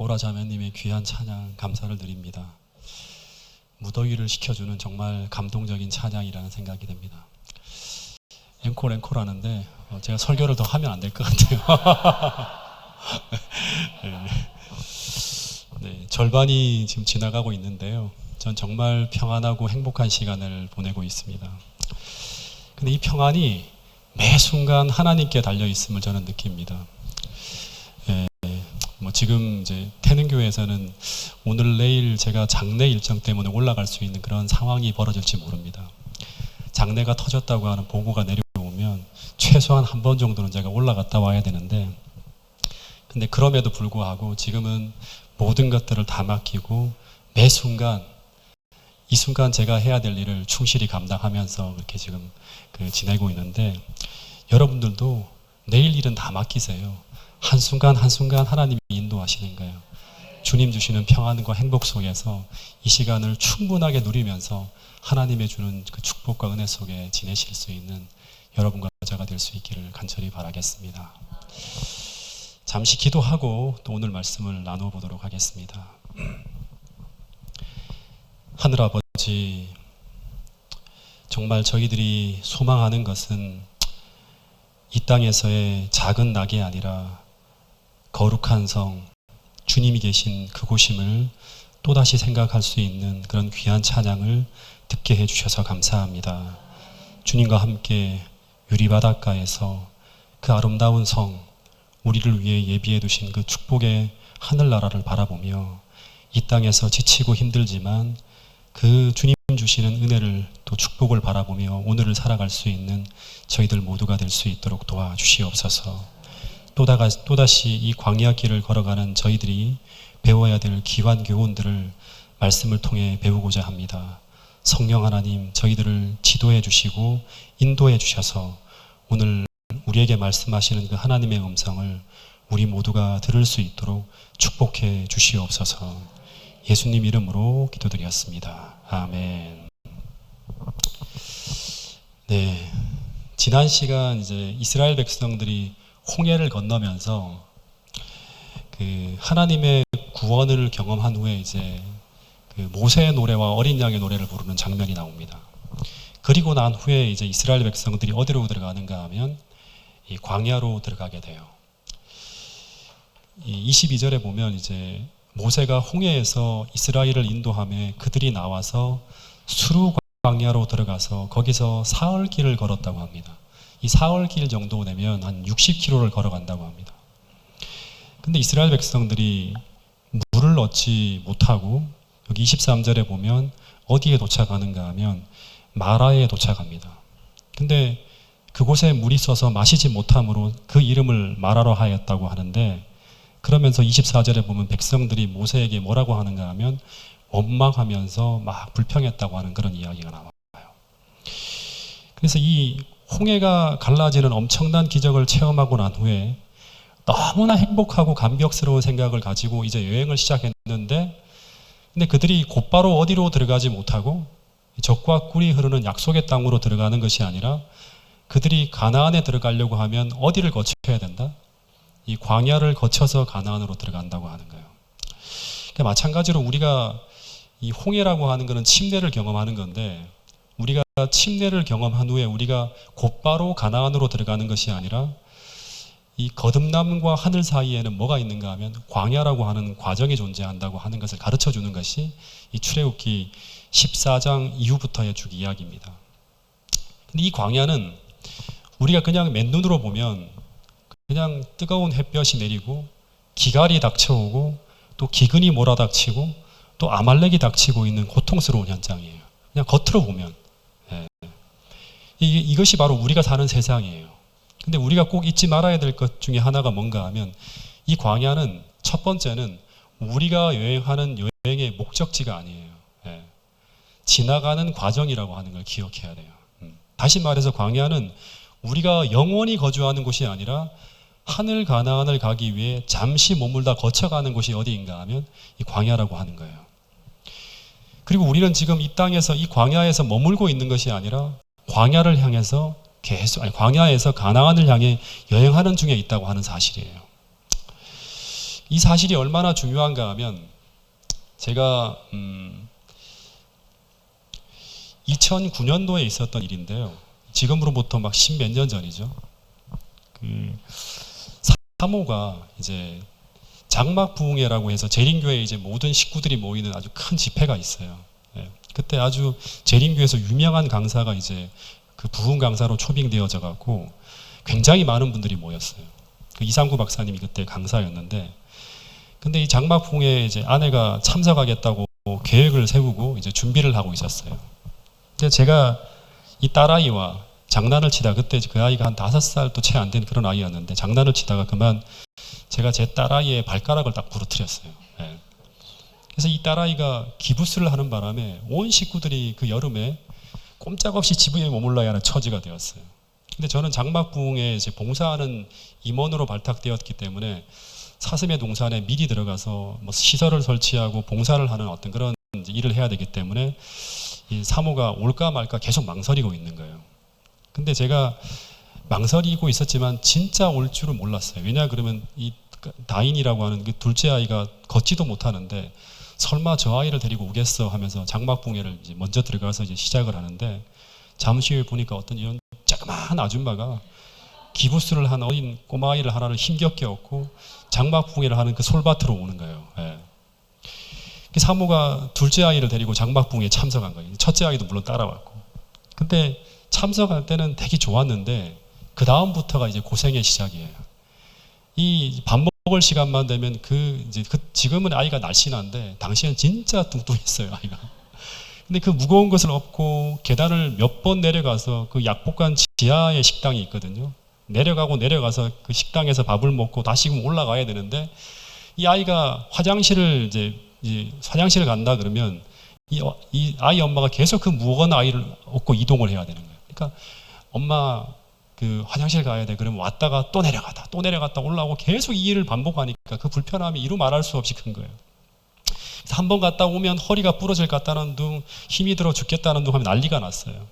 보라자매님의 귀한 찬양 감사를 드립니다. 무더기를 식혀주는 정말 감동적인 찬양이라는 생각이 듭니다. 앵콜 하는데 제가 설교를 더 하면 안 될 것 같아요. 네, 절반이 지금 지나가고 있는데요. 전 정말 평안하고 행복한 시간을 보내고 있습니다. 근데 이 평안이 매 순간 하나님께 달려 있음을 저는 느낍니다. 지금 이제 태능교회에서는 오늘 내일 제가 장례 일정 때문에 올라갈 수 있는 그런 상황이 벌어질지 모릅니다. 장례가 터졌다고 하는 보고가 내려오면 최소한 한 번 정도는 제가 올라갔다 와야 되는데, 근데 그럼에도 불구하고 지금은 모든 것들을 다 맡기고 매 순간 이 순간 제가 해야 될 일을 충실히 감당하면서 그렇게 지금 지내고 있는데, 여러분들도 내일 일은 다 맡기세요. 한순간 한순간 하나님이 인도하시는 거예요. 주님 주시는 평안과 행복 속에서 이 시간을 충분하게 누리면서 하나님의 주는 그 축복과 은혜 속에 지내실 수 있는 여러분과 저가 될 수 있기를 간절히 바라겠습니다. 잠시 기도하고 또 오늘 말씀을 나눠보도록 하겠습니다. 하늘아버지, 정말 저희들이 소망하는 것은 이 땅에서의 작은 낙이 아니라 거룩한 성, 주님이 계신 그곳임을 또다시 생각할 수 있는 그런 귀한 찬양을 듣게 해주셔서 감사합니다. 주님과 함께 유리바닷가에서 그 아름다운 성, 우리를 위해 예비해 두신 그 축복의 하늘나라를 바라보며 이 땅에서 지치고 힘들지만 그 주님 주시는 은혜를 또 축복을 바라보며 오늘을 살아갈 수 있는 저희들 모두가 될 수 있도록 도와주시옵소서. 또다시 이 광야 길을 걸어가는 저희들이 배워야 될 귀한 교훈들을 말씀을 통해 배우고자 합니다. 성령 하나님, 저희들을 지도해 주시고 인도해 주셔서 오늘 우리에게 말씀하시는 그 하나님의 음성을 우리 모두가 들을 수 있도록 축복해 주시옵소서. 예수님 이름으로 기도드렸습니다. 아멘. 네, 지난 시간 이제 이스라엘 백성들이 홍해를 건너면서 그 하나님의 구원을 경험한 후에 이제 그 모세의 노래와 어린 양의 노래를 부르는 장면이 나옵니다. 그리고 난 후에 이제 이스라엘 백성들이 어디로 들어가는가 하면 이 광야로 들어가게 돼요. 이 22절에 보면 이제 모세가 홍해에서 이스라엘을 인도하며 그들이 나와서 수루 광야로 들어가서 거기서 사흘 길을 걸었다고 합니다. 이 사흘 길 정도 되면 한 60km를 걸어간다고 합니다. 근데 이스라엘 백성들이 물을 얻지 못하고 여기 23절에 보면 어디에 도착하는가 하면 마라에 도착합니다. 근데 그곳에 물이 있어서 마시지 못함으로 그 이름을 마라로 하였다고 하는데, 그러면서 24절에 보면 백성들이 모세에게 뭐라고 하는가 하면 원망하면서 막 불평했다고 하는 그런 이야기가 나와요. 그래서 이 홍해가 갈라지는 엄청난 기적을 체험하고 난 후에 너무나 행복하고 감격스러운 생각을 가지고 이제 여행을 시작했는데, 근데 그들이 곧바로 어디로 들어가지 못하고 젖과 꿀이 흐르는 약속의 땅으로 들어가는 것이 아니라 그들이 가나안에 들어가려고 하면 어디를 거쳐야 된다? 이 광야를 거쳐서 가나안으로 들어간다고 하는 거예요. 그러니까 마찬가지로 우리가 이 홍해라고 하는 것은 침례를 경험하는 건데, 우리가 침례를 경험한 후에 우리가 곧바로 가나안으로 들어가는 것이 아니라 이 거듭남과 하늘 사이에는 뭐가 있는가 하면 광야라고 하는 과정이 존재한다고 하는 것을 가르쳐 주는 것이 이 출애굽기 14장 이후부터의 쭉 이야기입니다. 근데 이 광야는 우리가 그냥 맨눈으로 보면 그냥 뜨거운 햇볕이 내리고 기갈이 닥쳐오고 또 기근이 몰아닥치고 또 아말렉이 닥치고 있는 고통스러운 현장이에요. 그냥 겉으로 보면. 이것이 바로 우리가 사는 세상이에요. 근데 우리가 꼭 잊지 말아야 될 것 중에 하나가 뭔가 하면 이 광야는 첫 번째는 우리가 여행하는 여행의 목적지가 아니에요. 지나가는 과정이라고 하는 걸 기억해야 돼요. 다시 말해서 광야는 우리가 영원히 거주하는 곳이 아니라 하늘 가나안을 가기 위해 잠시 머물다 거쳐가는 곳이 어디인가 하면 이 광야라고 하는 거예요. 그리고 우리는 지금 이 땅에서 이 광야에서 머물고 있는 것이 아니라 광야를 향해서 광야에서 가나안을 향해 여행하는 중에 있다고 하는 사실이에요. 이 사실이 얼마나 중요한가 하면 제가 2009년도에 있었던 일인데요. 지금으로부터 막 십몇 년 전이죠. 그 사모가 이제 장막부흥회라고 해서 재림교회 이제 모든 식구들이 모이는 아주 큰 집회가 있어요. 예. 그때 아주 재림교회에서 유명한 강사가 이제 그 부흥 강사로 초빙되어져 갖고 굉장히 많은 분들이 모였어요. 그 이상구 박사님이 그때 강사였는데, 근데 이 장막부흥회에 이제 아내가 참석하겠다고 계획을 세우고 이제 준비를 하고 있었어요. 근데 제가 이 딸아이와 장난을 치다, 그때 그 아이가 한 5살도 채 안 된 그런 아이였는데 장난을 치다가 그만 제가 제 딸아이의 발가락을 딱 부러뜨렸어요. 예. 그래서 이 딸아이가 기부스를 하는 바람에 온 식구들이 그 여름에 꼼짝없이 집에 머물러야 하는 처지가 되었어요. 근데 저는 장막부흥에 이제 봉사하는 임원으로 발탁되었기 때문에 사슴의 동산에 미리 들어가서 뭐 시설을 설치하고 봉사를 하는 어떤 그런 일을 해야 되기 때문에 이 사모가 올까 말까 계속 망설이고 있는 거예요. 근데 제가 망설이고 있었지만 진짜 올 줄은 몰랐어요. 왜냐 그러면 이 다인이라고 하는 그 둘째 아이가 걷지도 못하는데 설마 저 아이를 데리고 오겠어 하면서 장막봉회를 이제 먼저 들어가서 이제 시작을 하는데, 잠시 후에 보니까 어떤 이런 조그마한 아줌마가 기부스를 한 어린 꼬마아이를 하나를 힘겹게 얻고 장막봉회를 하는 그 솔밭으로 오는 거예요. 예. 사모가 둘째 아이를 데리고 장막봉회에 참석한 거예요. 첫째 아이도 물론 따라왔고. 근데 참석할 때는 되게 좋았는데 그 다음부터가 이제 고생의 시작이에요. 이 밥 먹을 시간만 되면 지금은 아이가 날씬한데 당시에는 진짜 뚱뚱했어요, 아이가. 근데 그 무거운 것을 업고 계단을 몇 번 내려가서 그 약복관 지하에 식당이 있거든요. 내려가서 그 식당에서 밥을 먹고 다시 올라가야 되는데, 이 아이가 화장실을 화장실을 간다 그러면 이 아이 엄마가 계속 그 무거운 아이를 업고 이동을 해야 되는 거예요. 그러니까 엄마 그 화장실 가야 돼. 그러면 왔다가 또 내려갔다 올라오고 계속 이 일을 반복하니까 그 불편함이 이루 말할 수 없이 큰 거예요. 한 번 갔다 오면 허리가 부러질 것 같다는 둥, 힘이 들어 죽겠다는 둥 하면 난리가 났어요.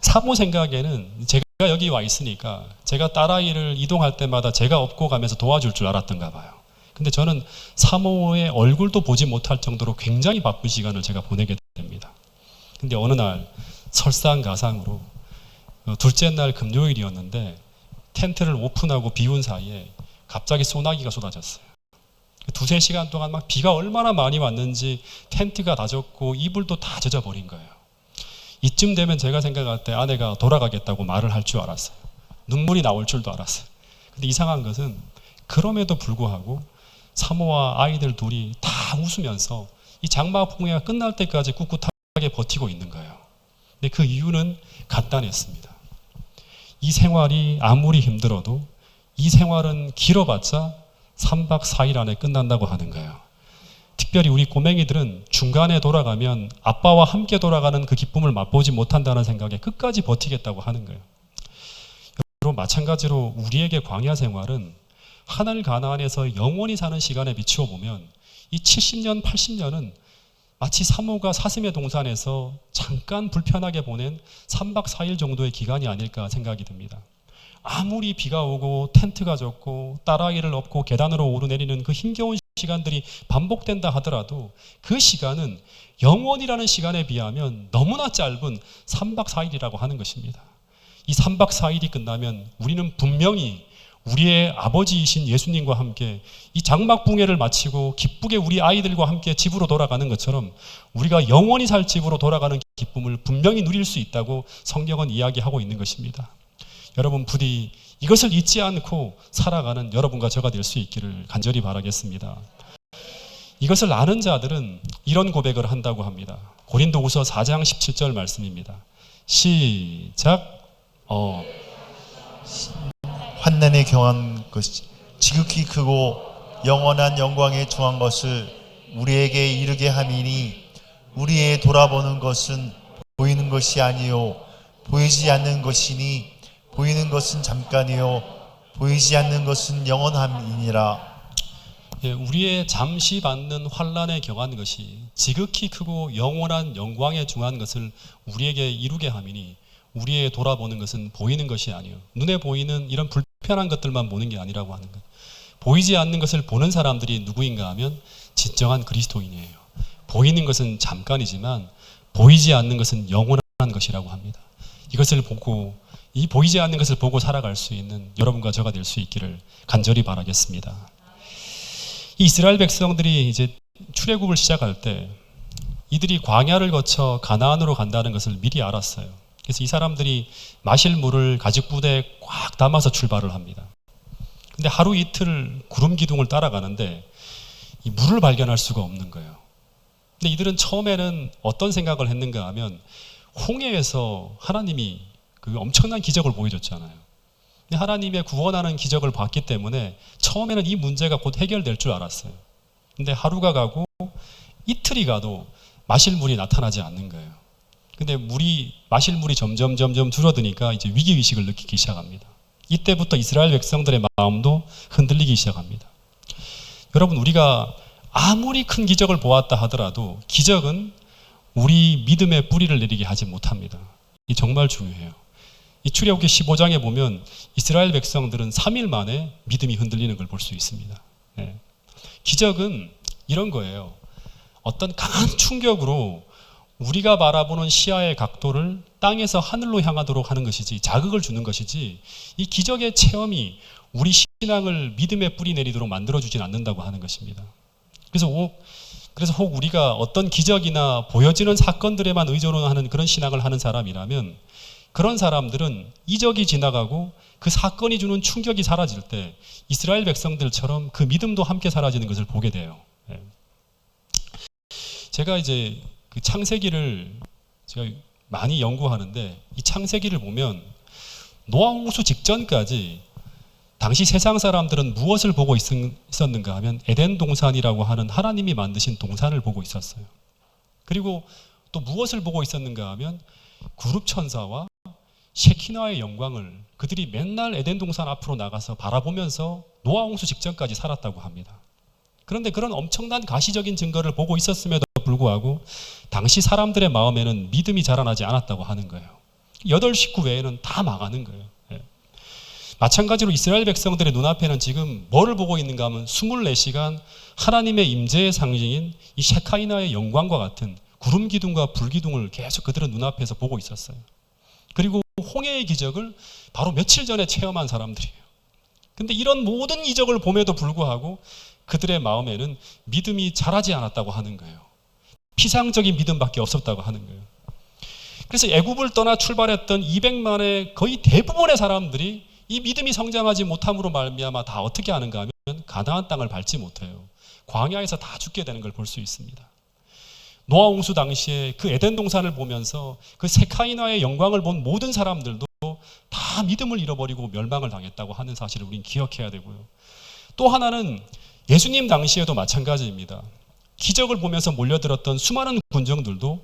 사모 생각에는 제가 여기 와 있으니까 제가 딸아이를 이동할 때마다 제가 업고 가면서 도와줄 줄 알았던가 봐요. 근데 저는 사모의 얼굴도 보지 못할 정도로 굉장히 바쁜 시간을 제가 보내게 됩니다. 근데 어느 날 설상가상으로 둘째 날 금요일이었는데 텐트를 오픈하고 비운 사이에 갑자기 소나기가 쏟아졌어요. 2-3시간 동안 막 비가 얼마나 많이 왔는지 텐트가 다 젖고 이불도 다 젖어버린 거예요. 이쯤 되면 제가 생각할 때 아내가 돌아가겠다고 말을 할 줄 알았어요. 눈물이 나올 줄도 알았어요. 근데 이상한 것은 그럼에도 불구하고 사모와 아이들 둘이 다 웃으면서 이 장막봉회가 끝날 때까지 꿋꿋하게 버티고 있는 거예요. 근데 그 이유는 간단했습니다. 이 생활이 아무리 힘들어도 이 생활은 길어봤자 3박 4일 안에 끝난다고 하는 거예요. 특별히 우리 꼬맹이들은 중간에 돌아가면 아빠와 함께 돌아가는 그 기쁨을 맛보지 못한다는 생각에 끝까지 버티겠다고 하는 거예요. 여러분, 마찬가지로 우리에게 광야 생활은 하늘 가나안에서 영원히 사는 시간에 비추어 보면 이 70년, 80년은 마치 사모가 사슴의 동산에서 잠깐 불편하게 보낸 3박 4일 정도의 기간이 아닐까 생각이 듭니다. 아무리 비가 오고 텐트가 젖고 딸아이를 업고 계단으로 오르내리는 그 힘겨운 시간들이 반복된다 하더라도 그 시간은 영원이라는 시간에 비하면 너무나 짧은 3박 4일이라고 하는 것입니다. 이 3박 4일이 끝나면 우리는 분명히 우리의 아버지이신 예수님과 함께 이 장막붕해를 마치고 기쁘게 우리 아이들과 함께 집으로 돌아가는 것처럼 우리가 영원히 살 집으로 돌아가는 기쁨을 분명히 누릴 수 있다고 성경은 이야기하고 있는 것입니다. 여러분, 부디 이것을 잊지 않고 살아가는 여러분과 저가 될 수 있기를 간절히 바라겠습니다. 이것을 아는 자들은 이런 고백을 한다고 합니다. 고린도후서 4장 17절 말씀입니다. 시작. 환난에 경한 것이 지극히 크고 영원한 영광에 중한 것을 우리에게 이르게 함이니 우리의 돌아보는 것은 보이는 것이 아니요 보이지 않는 것이니 보이는 것은 잠깐이요 보이지 않는 것은 영원함이니라. 우리의 잠시 받는 환난에 경한 것이 지극히 크고 영원한 영광에 중한 것을 우리에게 이루게 함이니 우리의 돌아보는 것은 보이는 것이 아니요 눈에 보이는 이런 불편한 것들만 보는 게 아니라고 하는 것. 보이지 않는 것을 보는 사람들이 누구인가 하면 진정한 그리스도인이에요. 보이는 것은 잠깐이지만 보이지 않는 것은 영원한 것이라고 합니다. 이것을 보고, 이 보이지 않는 것을 보고 살아갈 수 있는 여러분과 저가 될 수 있기를 간절히 바라겠습니다. 이 이스라엘 백성들이 이제 출애굽을 시작할 때 이들이 광야를 거쳐 가나안으로 간다는 것을 미리 알았어요. 그래서 이 사람들이 마실 물을 가죽 부대에 꽉 담아서 출발을 합니다. 근데 하루 이틀 구름 기둥을 따라가는데 이 물을 발견할 수가 없는 거예요. 근데 이들은 처음에는 어떤 생각을 했는가 하면 홍해에서 하나님이 그 엄청난 기적을 보여줬잖아요. 근데 하나님의 구원하는 기적을 봤기 때문에 처음에는 이 문제가 곧 해결될 줄 알았어요. 근데 하루가 가고 이틀이 가도 마실 물이 나타나지 않는 거예요. 근데 마실 물이 점점 줄어드니까 이제 위기의식을 느끼기 시작합니다. 이때부터 이스라엘 백성들의 마음도 흔들리기 시작합니다. 여러분, 우리가 아무리 큰 기적을 보았다 하더라도 기적은 우리 믿음의 뿌리를 내리게 하지 못합니다. 이 정말 중요해요. 이 출애굽기 15장에 보면 이스라엘 백성들은 3일 만에 믿음이 흔들리는 걸 볼 수 있습니다. 네. 기적은 이런 거예요. 어떤 강한 충격으로 우리가 바라보는 시야의 각도를 땅에서 하늘로 향하도록 하는 것이지, 자극을 주는 것이지, 이 기적의 체험이 우리 신앙을 믿음의 뿌리 내리도록 만들어주진 않는다고 하는 것입니다. 그래서 혹 우리가 어떤 기적이나 보여지는 사건들에만 의존하는 그런 신앙을 하는 사람이라면 그런 사람들은 이적이 지나가고 그 사건이 주는 충격이 사라질 때 이스라엘 백성들처럼 그 믿음도 함께 사라지는 것을 보게 돼요. 제가 이제 그 창세기를 제가 많이 연구하는데 이 창세기를 보면 노아 홍수 직전까지 당시 세상 사람들은 무엇을 보고 있었는가 하면 에덴 동산이라고 하는 하나님이 만드신 동산을 보고 있었어요. 그리고 또 무엇을 보고 있었는가 하면 구룹 천사와 셰키나의 영광을 그들이 맨날 에덴 동산 앞으로 나가서 바라보면서 노아 홍수 직전까지 살았다고 합니다. 그런데 그런 엄청난 가시적인 증거를 보고 있었음에도 불구하고 당시 사람들의 마음에는 믿음이 자라나지 않았다고 하는 거예요. 8 식구 외에는 다 망하는 거예요. 마찬가지로 이스라엘 백성들의 눈앞에는 지금 뭐를 보고 있는가 하면 24시간 하나님의 임재의 상징인 이 셰카이나의 영광과 같은 구름 기둥과 불 기둥을 계속 그들은 눈앞에서 보고 있었어요. 그리고 홍해의 기적을 바로 며칠 전에 체험한 사람들이에요. 근데 이런 모든 이적을 봄에도 불구하고 그들의 마음에는 믿음이 자라지 않았다고 하는 거예요. 피상적인 믿음밖에 없었다고 하는 거예요. 그래서 애굽을 떠나 출발했던 200만의 거의 대부분의 사람들이 이 믿음이 성장하지 못함으로 말미암아 다 어떻게 하는가 하면 가나안 땅을 밟지 못해요. 광야에서 다 죽게 되는 걸 볼 수 있습니다. 노아 홍수 당시에 그 에덴 동산을 보면서 그 세카이나의 영광을 본 모든 사람들도 다 믿음을 잃어버리고 멸망을 당했다고 하는 사실을 우린 기억해야 되고요. 또 하나는 예수님 당시에도 마찬가지입니다. 기적을 보면서 몰려들었던 수많은 군정들도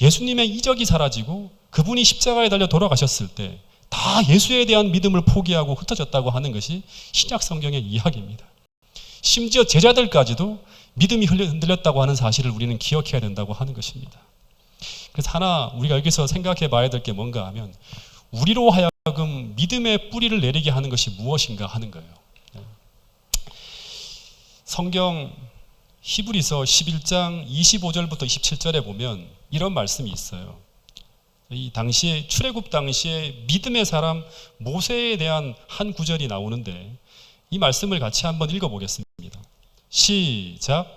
예수님의 이적이 사라지고 그분이 십자가에 달려 돌아가셨을 때 다 예수에 대한 믿음을 포기하고 흩어졌다고 하는 것이 신약 성경의 이야기입니다. 심지어 제자들까지도 믿음이 흔들렸다고 하는 사실을 우리는 기억해야 된다고 하는 것입니다. 그래서 하나 우리가 여기서 생각해 봐야 될 게 뭔가 하면 우리로 하여금 믿음의 뿌리를 내리게 하는 것이 무엇인가 하는 거예요. 성경 히브리서 11장 25절부터 27절에 보면 이런 말씀이 있어요. 이 당시에 출애굽 당시에 믿음의 사람 모세에 대한 한 구절이 나오는데 이 말씀을 같이 한번 읽어보겠습니다. 시작.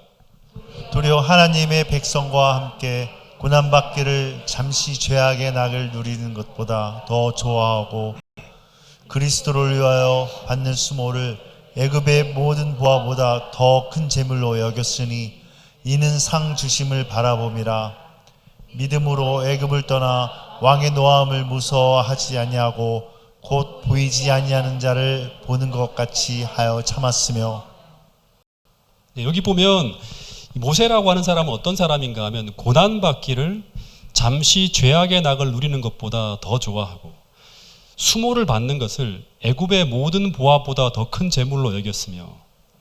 도리어 하나님의 백성과 함께 고난받기를 잠시 죄악의 낙을 누리는 것보다 더 좋아하고 그리스도를 위하여 받는 수모를 애굽의 모든 보화보다 더 큰 재물로 여겼으니 이는 상 주심을 바라봄이라. 믿음으로 애굽을 떠나 왕의 노함을 무서워하지 아니하고 곧 보이지 아니하는 자를 보는 것 같이 하여 참았으며. 여기 보면 모세라고 하는 사람은 어떤 사람인가 하면 고난받기를 잠시 죄악의 낙을 누리는 것보다 더 좋아하고 수모를 받는 것을 애굽의 모든 보화보다 더 큰 재물로 여겼으며,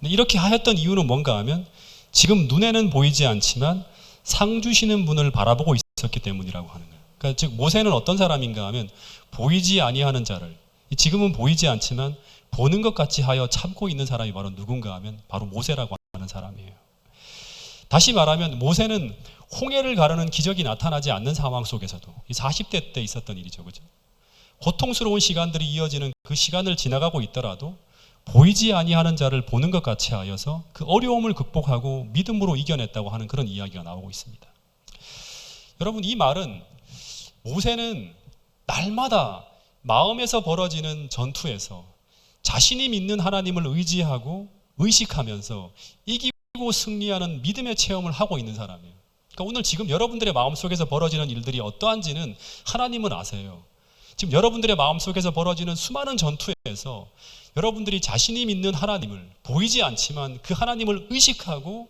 이렇게 하였던 이유는 뭔가 하면 지금 눈에는 보이지 않지만 상 주시는 분을 바라보고 있었기 때문이라고 하는 거예요. 그러니까 즉 모세는 어떤 사람인가 하면 보이지 아니하는 자를, 지금은 보이지 않지만 보는 것 같이 하여 참고 있는 사람이 바로 누군가 하면 바로 모세라고 하는 사람이에요. 다시 말하면 모세는 홍해를 가르는 기적이 나타나지 않는 상황 속에서도 이 40대 때 있었던 일이죠. 그죠? 고통스러운 시간들이 이어지는 그 시간을 지나가고 있더라도 보이지 아니하는 자를 보는 것 같이 하여서 그 어려움을 극복하고 믿음으로 이겨냈다고 하는 그런 이야기가 나오고 있습니다. 여러분, 이 말은 모세는 날마다 마음에서 벌어지는 전투에서 자신이 믿는 하나님을 의지하고 의식하면서 이기고 승리하는 믿음의 체험을 하고 있는 사람이에요. 그러니까 오늘 지금 여러분들의 마음속에서 벌어지는 일들이 어떠한지는 하나님은 아세요. 지금 여러분들의 마음속에서 벌어지는 수많은 전투에서 여러분들이 자신이 믿는 하나님을 보이지 않지만 그 하나님을 의식하고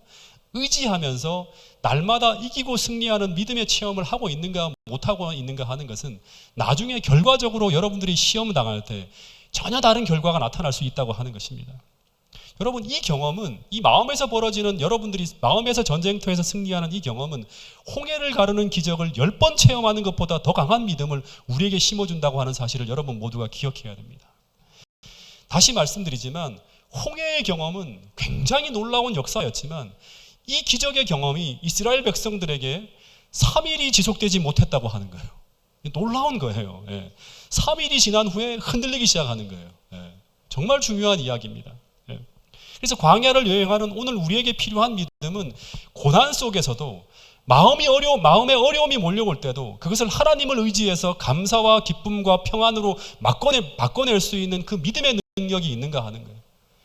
의지하면서 날마다 이기고 승리하는 믿음의 체험을 하고 있는가 못하고 있는가 하는 것은 나중에 결과적으로 여러분들이 시험 당할 때 전혀 다른 결과가 나타날 수 있다고 하는 것입니다. 여러분, 이 경험은, 이 마음에서 벌어지는, 여러분들이 마음에서 전쟁터에서 승리하는 이 경험은 홍해를 가르는 기적을 10번 체험하는 것보다 더 강한 믿음을 우리에게 심어준다고 하는 사실을 여러분 모두가 기억해야 됩니다. 다시 말씀드리지만 홍해의 경험은 굉장히 놀라운 역사였지만 이 기적의 경험이 이스라엘 백성들에게 3일이 지속되지 못했다고 하는 거예요. 놀라운 거예요. 3일이 지난 후에 흔들리기 시작하는 거예요. 정말 중요한 이야기입니다. 그래서 광야를 여행하는 오늘 우리에게 필요한 믿음은 고난 속에서도 마음의 어려움이 몰려올 때도 그것을 하나님을 의지해서 감사와 기쁨과 평안으로 바꿔낼 수 있는 그 믿음의 능력이 있는가 하는 거예요.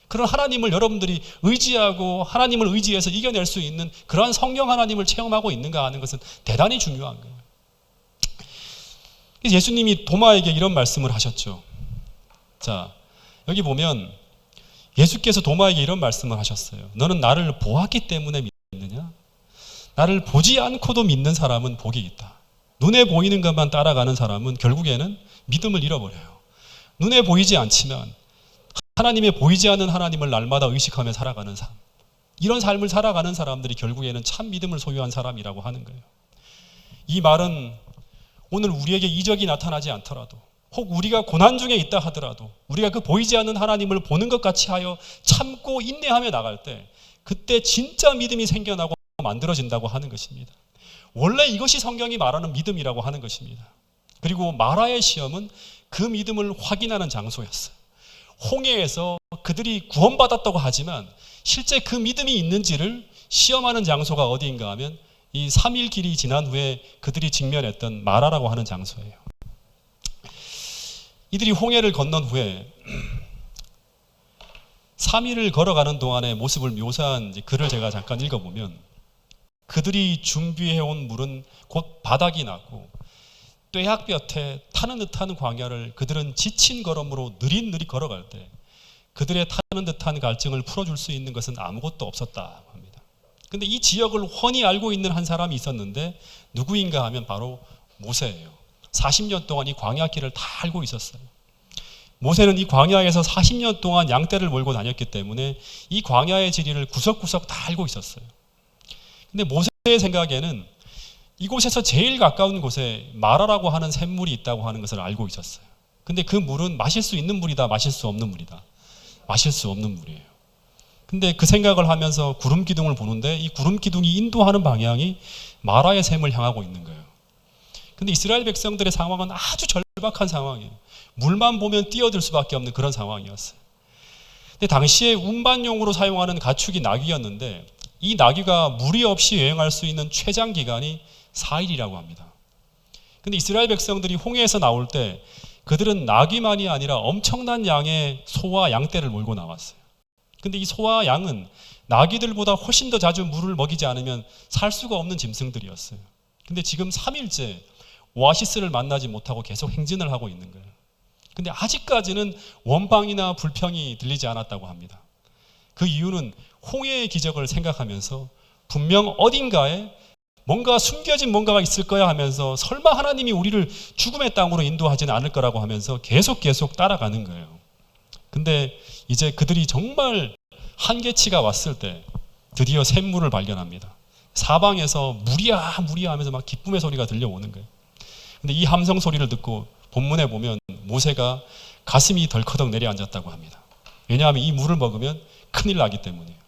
그런 하나님을 여러분들이 의지하고 하나님을 의지해서 이겨낼 수 있는 그러한 성령 하나님을 체험하고 있는가 하는 것은 대단히 중요한 거예요. 예수님이 도마에게 이런 말씀을 하셨죠. 자, 여기 보면 예수께서 도마에게 이런 말씀을 하셨어요. 너는 나를 보았기 때문에 믿느냐? 나를 보지 않고도 믿는 사람은 복이 있다. 눈에 보이는 것만 따라가는 사람은 결국에는 믿음을 잃어버려요. 눈에 보이지 않지만 하나님의 보이지 않는 하나님을 날마다 의식하며 살아가는 삶, 이런 삶을 살아가는 사람들이 결국에는 참 믿음을 소유한 사람이라고 하는 거예요. 이 말은 오늘 우리에게 이적이 나타나지 않더라도 혹 우리가 고난 중에 있다 하더라도 우리가 그 보이지 않는 하나님을 보는 것 같이 하여 참고 인내하며 나갈 때 그때 진짜 믿음이 생겨나고 만들어진다고 하는 것입니다. 원래 이것이 성경이 말하는 믿음이라고 하는 것입니다. 그리고 마라의 시험은 그 믿음을 확인하는 장소였어요. 홍해에서 그들이 구원받았다고 하지만 실제 그 믿음이 있는지를 시험하는 장소가 어디인가 하면 이 3일 길이 지난 후에 그들이 직면했던 마라라고 하는 장소예요. 이들이 홍해를 건넌 후에 3일을 걸어가는 동안의 모습을 묘사한 글을 제가 잠깐 읽어보면 그들이 준비해온 물은 곧 바닥이 났고 뙤약볕에 타는 듯한 광야를 그들은 지친 걸음으로 느릿느릿 걸어갈 때 그들의 타는 듯한 갈증을 풀어줄 수 있는 것은 아무것도 없었다고 합니다. 그런데 이 지역을 훤히 알고 있는 한 사람이 있었는데 누구인가 하면 바로 모세예요. 40년 동안 이 광야길을 다 알고 있었어요. 모세는 이 광야에서 40년 동안 양떼를 몰고 다녔기 때문에 이 광야의 지리를 구석구석 다 알고 있었어요. 근데 모세의 생각에는 이곳에서 제일 가까운 곳에 마라라고 하는 샘물이 있다고 하는 것을 알고 있었어요. 근데 그 물은 마실 수 있는 물이다, 마실 수 없는 물이다. 마실 수 없는 물이에요. 근데 그 생각을 하면서 구름 기둥을 보는데 이 구름 기둥이 인도하는 방향이 마라의 샘을 향하고 있는 거예요. 근데 이스라엘 백성들의 상황은 아주 절박한 상황이에요. 물만 보면 뛰어들 수밖에 없는 그런 상황이었어요. 근데 당시에 운반용으로 사용하는 가축이 나귀였는데 이 나귀가 무리 없이 여행할 수 있는 최장 기간이 4일이라고 합니다. 근데 이스라엘 백성들이 홍해에서 나올 때 그들은 나귀만이 아니라 엄청난 양의 소와 양떼를 몰고 나왔어요. 근데 이 소와 양은 나귀들보다 훨씬 더 자주 물을 먹이지 않으면 살 수가 없는 짐승들이었어요. 근데 지금 3일째 오아시스를 만나지 못하고 계속 행진을 하고 있는 거예요. 근데 아직까지는 원방이나 불평이 들리지 않았다고 합니다. 그 이유는 홍해의 기적을 생각하면서 분명 어딘가에 뭔가 숨겨진 뭔가가 있을 거야 하면서 설마 하나님이 우리를 죽음의 땅으로 인도하지는 않을 거라고 하면서 계속 따라가는 거예요. 근데 이제 그들이 정말 한계치가 왔을 때 드디어 샘물을 발견합니다. 사방에서 무리야 하면서 막 기쁨의 소리가 들려오는 거예요. 근데 이 함성 소리를 듣고 본문에 보면 모세가 가슴이 덜커덕 내려앉았다고 합니다. 왜냐하면 이 물을 먹으면 큰일 나기 때문이에요.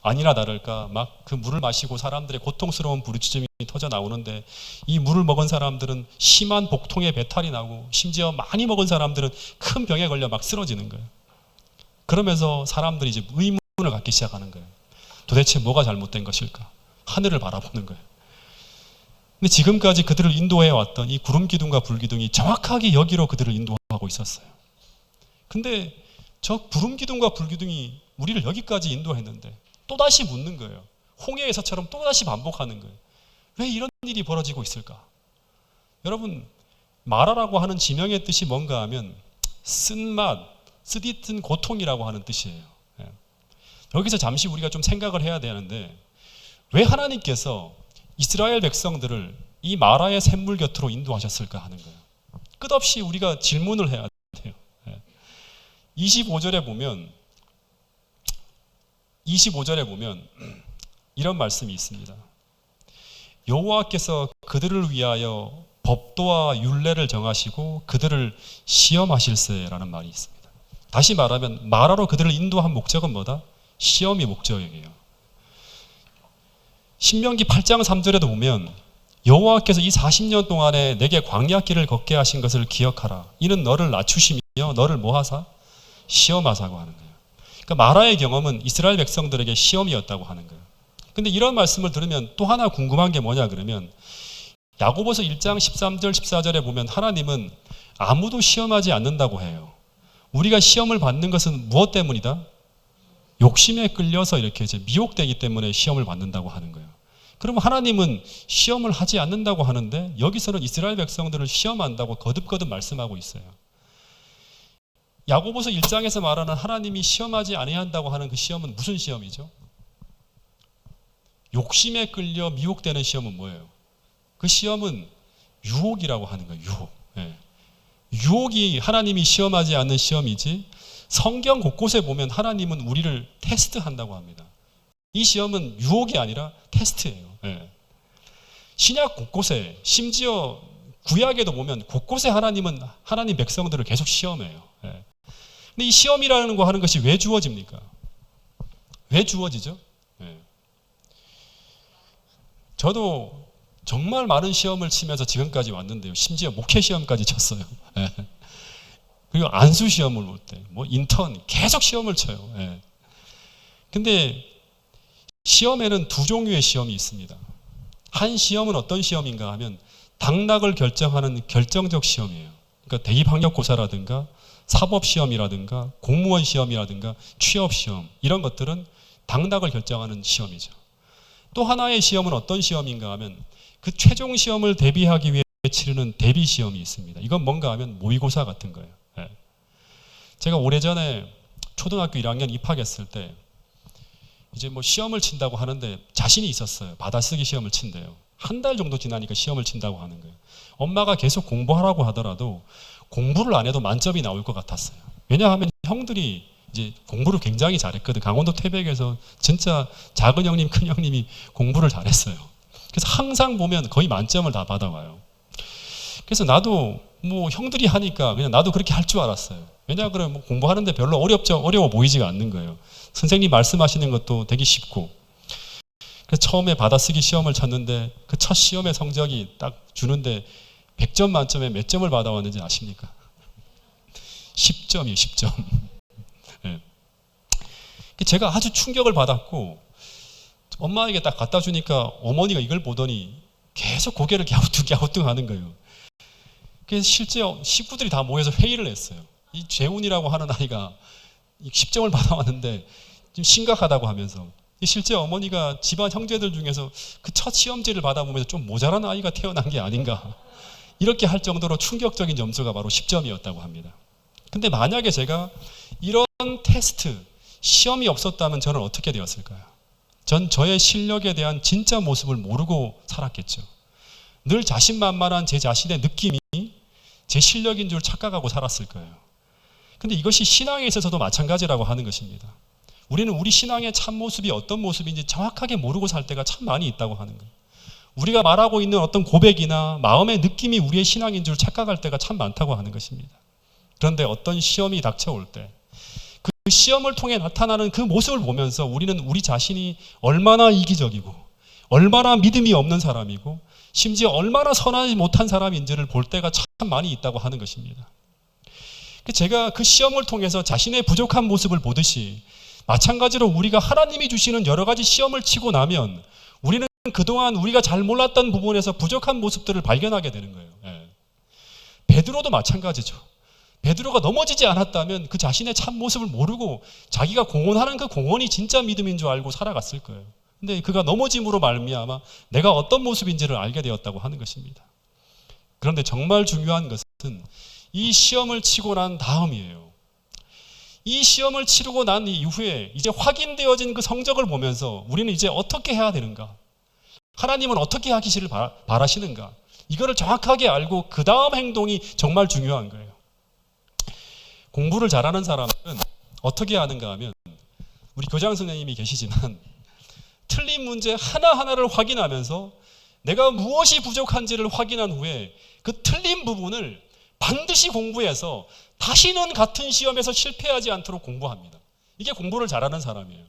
아니나 다를까 막 그 물을 마시고 사람들의 고통스러운 부르짖음이 터져 나오는데, 이 물을 먹은 사람들은 심한 복통에 배탈이 나고, 심지어 많이 먹은 사람들은 큰 병에 걸려 막 쓰러지는 거예요. 그러면서 사람들이 이제 의문을 갖기 시작하는 거예요. 도대체 뭐가 잘못된 것일까? 하늘을 바라보는 거예요. 근데 지금까지 그들을 인도해 왔던 이 구름 기둥과 불 기둥이 정확하게 여기로 그들을 인도하고 있었어요. 근데 저 구름 기둥과 불 기둥이 우리를 여기까지 인도했는데 또다시 묻는 거예요. 홍해에서처럼 또다시 반복하는 거예요. 왜 이런 일이 벌어지고 있을까? 여러분, 마라라고 하는 지명의 뜻이 뭔가 하면 쓴맛, 쓰디쓴 고통이라고 하는 뜻이에요. 여기서 잠시 우리가 좀 생각을 해야 되는데, 왜 하나님께서 이스라엘 백성들을 이 마라의 샘물 곁으로 인도하셨을까 하는 거예요. 끝없이 우리가 질문을 해야 돼요. 25절에 보면 이런 말씀이 있습니다. 여호와께서 그들을 위하여 법도와 율례를 정하시고 그들을 시험하실세라는 말이 있습니다. 다시 말하면 마라로 그들을 인도한 목적은 뭐다? 시험이 목적이에요. 신명기 8장 3절에도 보면 여호와께서 이 40년 동안에 내게 광야길을 걷게 하신 것을 기억하라. 이는 너를 낮추시며 너를 뭐하사? 시험하사고 하는 거예요. 그러니까 마라의 경험은 이스라엘 백성들에게 시험이었다고 하는 거예요. 근데 이런 말씀을 들으면 또 하나 궁금한 게 뭐냐 그러면, 야고보서 1장 13절 14절에 보면 하나님은 아무도 시험하지 않는다고 해요. 우리가 시험을 받는 것은 무엇 때문이다? 욕심에 끌려서 이렇게 이제 미혹되기 때문에 시험을 받는다고 하는 거예요. 그러면 하나님은 시험을 하지 않는다고 하는데 여기서는 이스라엘 백성들을 시험한다고 거듭거듭 말씀하고 있어요. 야고보서 1장에서 말하는 하나님이 시험하지 아니한다고 하는 그 시험은 무슨 시험이죠? 욕심에 끌려 미혹되는 시험은 뭐예요? 그 시험은 유혹이라고 하는 거예요. 유혹. 유혹이 하나님이 시험하지 않는 시험이지, 성경 곳곳에 보면 하나님은 우리를 테스트한다고 합니다. 이 시험은 유혹이 아니라 테스트예요. 신약 곳곳에, 심지어 구약에도 보면 곳곳에 하나님은 하나님 백성들을 계속 시험해요. 근데 이 시험이라는 거 하는 것이 왜 주어집니까? 왜 주어지죠? 저도 정말 많은 시험을 치면서 지금까지 왔는데요. 심지어 목회 시험까지 쳤어요. 그리고 안수 시험을 볼 때, 뭐 인턴 계속 시험을 쳐요. 근데 시험에는 두 종류의 시험이 있습니다. 한 시험은 어떤 시험인가 하면 당락을 결정하는 결정적 시험이에요. 그러니까 대입학력고사라든가 사법시험이라든가 공무원 시험이라든가 취업시험, 이런 것들은 당락을 결정하는 시험이죠. 또 하나의 시험은 어떤 시험인가 하면 그 최종 시험을 대비하기 위해 치르는 대비 시험이 있습니다. 이건 뭔가 하면 모의고사 같은 거예요. 제가 오래전에 초등학교 1학년 입학했을 때 이제 뭐 시험을 친다고 하는데 자신이 있었어요. 받아쓰기 시험을 친대요. 한 달 정도 지나니까 시험을 친다고 하는 거예요. 엄마가 계속 공부하라고 하더라도 공부를 안 해도 만점이 나올 것 같았어요. 왜냐하면 형들이 이제 공부를 굉장히 잘했거든. 강원도 태백에서 진짜 작은 형님, 큰 형님이 공부를 잘했어요. 그래서 항상 보면 거의 만점을 다 받아와요. 그래서 나도 뭐 형들이 하니까 그냥 나도 그렇게 할 줄 알았어요. 왜냐하면 뭐 공부하는데 별로 어려워 보이지가 않는 거예요. 선생님 말씀하시는 것도 되게 쉽고. 그래서 처음에 받아쓰기 시험을 쳤는데 그 첫 시험의 성적이 딱 주는데 100점 만점에 몇 점을 받아왔는지 아십니까? 10점이에요. 10점. 제가 아주 충격을 받았고, 엄마에게 딱 갖다 주니까 어머니가 이걸 보더니 계속 고개를 갸우뚱갸우뚱 하는 거예요. 그래서 실제 식구들이 다 모여서 회의를 했어요. 이 재훈이라고 하는 아이가 10점을 받아왔는데 좀 심각하다고 하면서, 실제 어머니가 집안 형제들 중에서 그 첫 시험지를 받아보면서 좀 모자란 아이가 태어난 게 아닌가, 이렇게 할 정도로 충격적인 점수가 바로 10점이었다고 합니다. 근데 만약에 제가 이런 테스트, 시험이 없었다면 저는 어떻게 되었을까요? 전 저의 실력에 대한 진짜 모습을 모르고 살았겠죠. 늘 자신만만한 제 자신의 느낌이 제 실력인 줄 착각하고 살았을 거예요. 근데 이것이 신앙에 있어서도 마찬가지라고 하는 것입니다. 우리는 우리 신앙의 참모습이 어떤 모습인지 정확하게 모르고 살 때가 참 많이 있다고 하는 거예요. 우리가 말하고 있는 어떤 고백이나 마음의 느낌이 우리의 신앙인 줄 착각할 때가 참 많다고 하는 것입니다. 그런데 어떤 시험이 닥쳐올 때 그 시험을 통해 나타나는 그 모습을 보면서 우리는 우리 자신이 얼마나 이기적이고 얼마나 믿음이 없는 사람이고 심지어 얼마나 선하지 못한 사람인지를 볼 때가 참 많이 있다고 하는 것입니다. 제가 그 시험을 통해서 자신의 부족한 모습을 보듯이 마찬가지로 우리가 하나님이 주시는 여러 가지 시험을 치고 나면 우리는 그동안 우리가 잘 몰랐던 부분에서 부족한 모습들을 발견하게 되는 거예요. 베드로도 마찬가지죠. 베드로가 넘어지지 않았다면 그 자신의 참 모습을 모르고 자기가 공언하는 그 공언이 진짜 믿음인 줄 알고 살아갔을 거예요. 근데 그가 넘어짐으로 말미암아 내가 어떤 모습인지를 알게 되었다고 하는 것입니다. 그런데 정말 중요한 것은 이 시험을 치고 난 다음이에요. 이 시험을 치르고 난 이후에 이제 확인되어진 그 성적을 보면서 우리는 이제 어떻게 해야 되는가? 하나님은 어떻게 하기를 바라시는가? 이거를 정확하게 알고 그 다음 행동이 정말 중요한 거예요. 공부를 잘하는 사람은 어떻게 하는가 하면 우리 교장 선생님이 계시지만 틀린 문제 하나하나를 확인하면서 내가 무엇이 부족한지를 확인한 후에 그 틀린 부분을 반드시 공부해서 다시는 같은 시험에서 실패하지 않도록 공부합니다. 이게 공부를 잘하는 사람이에요.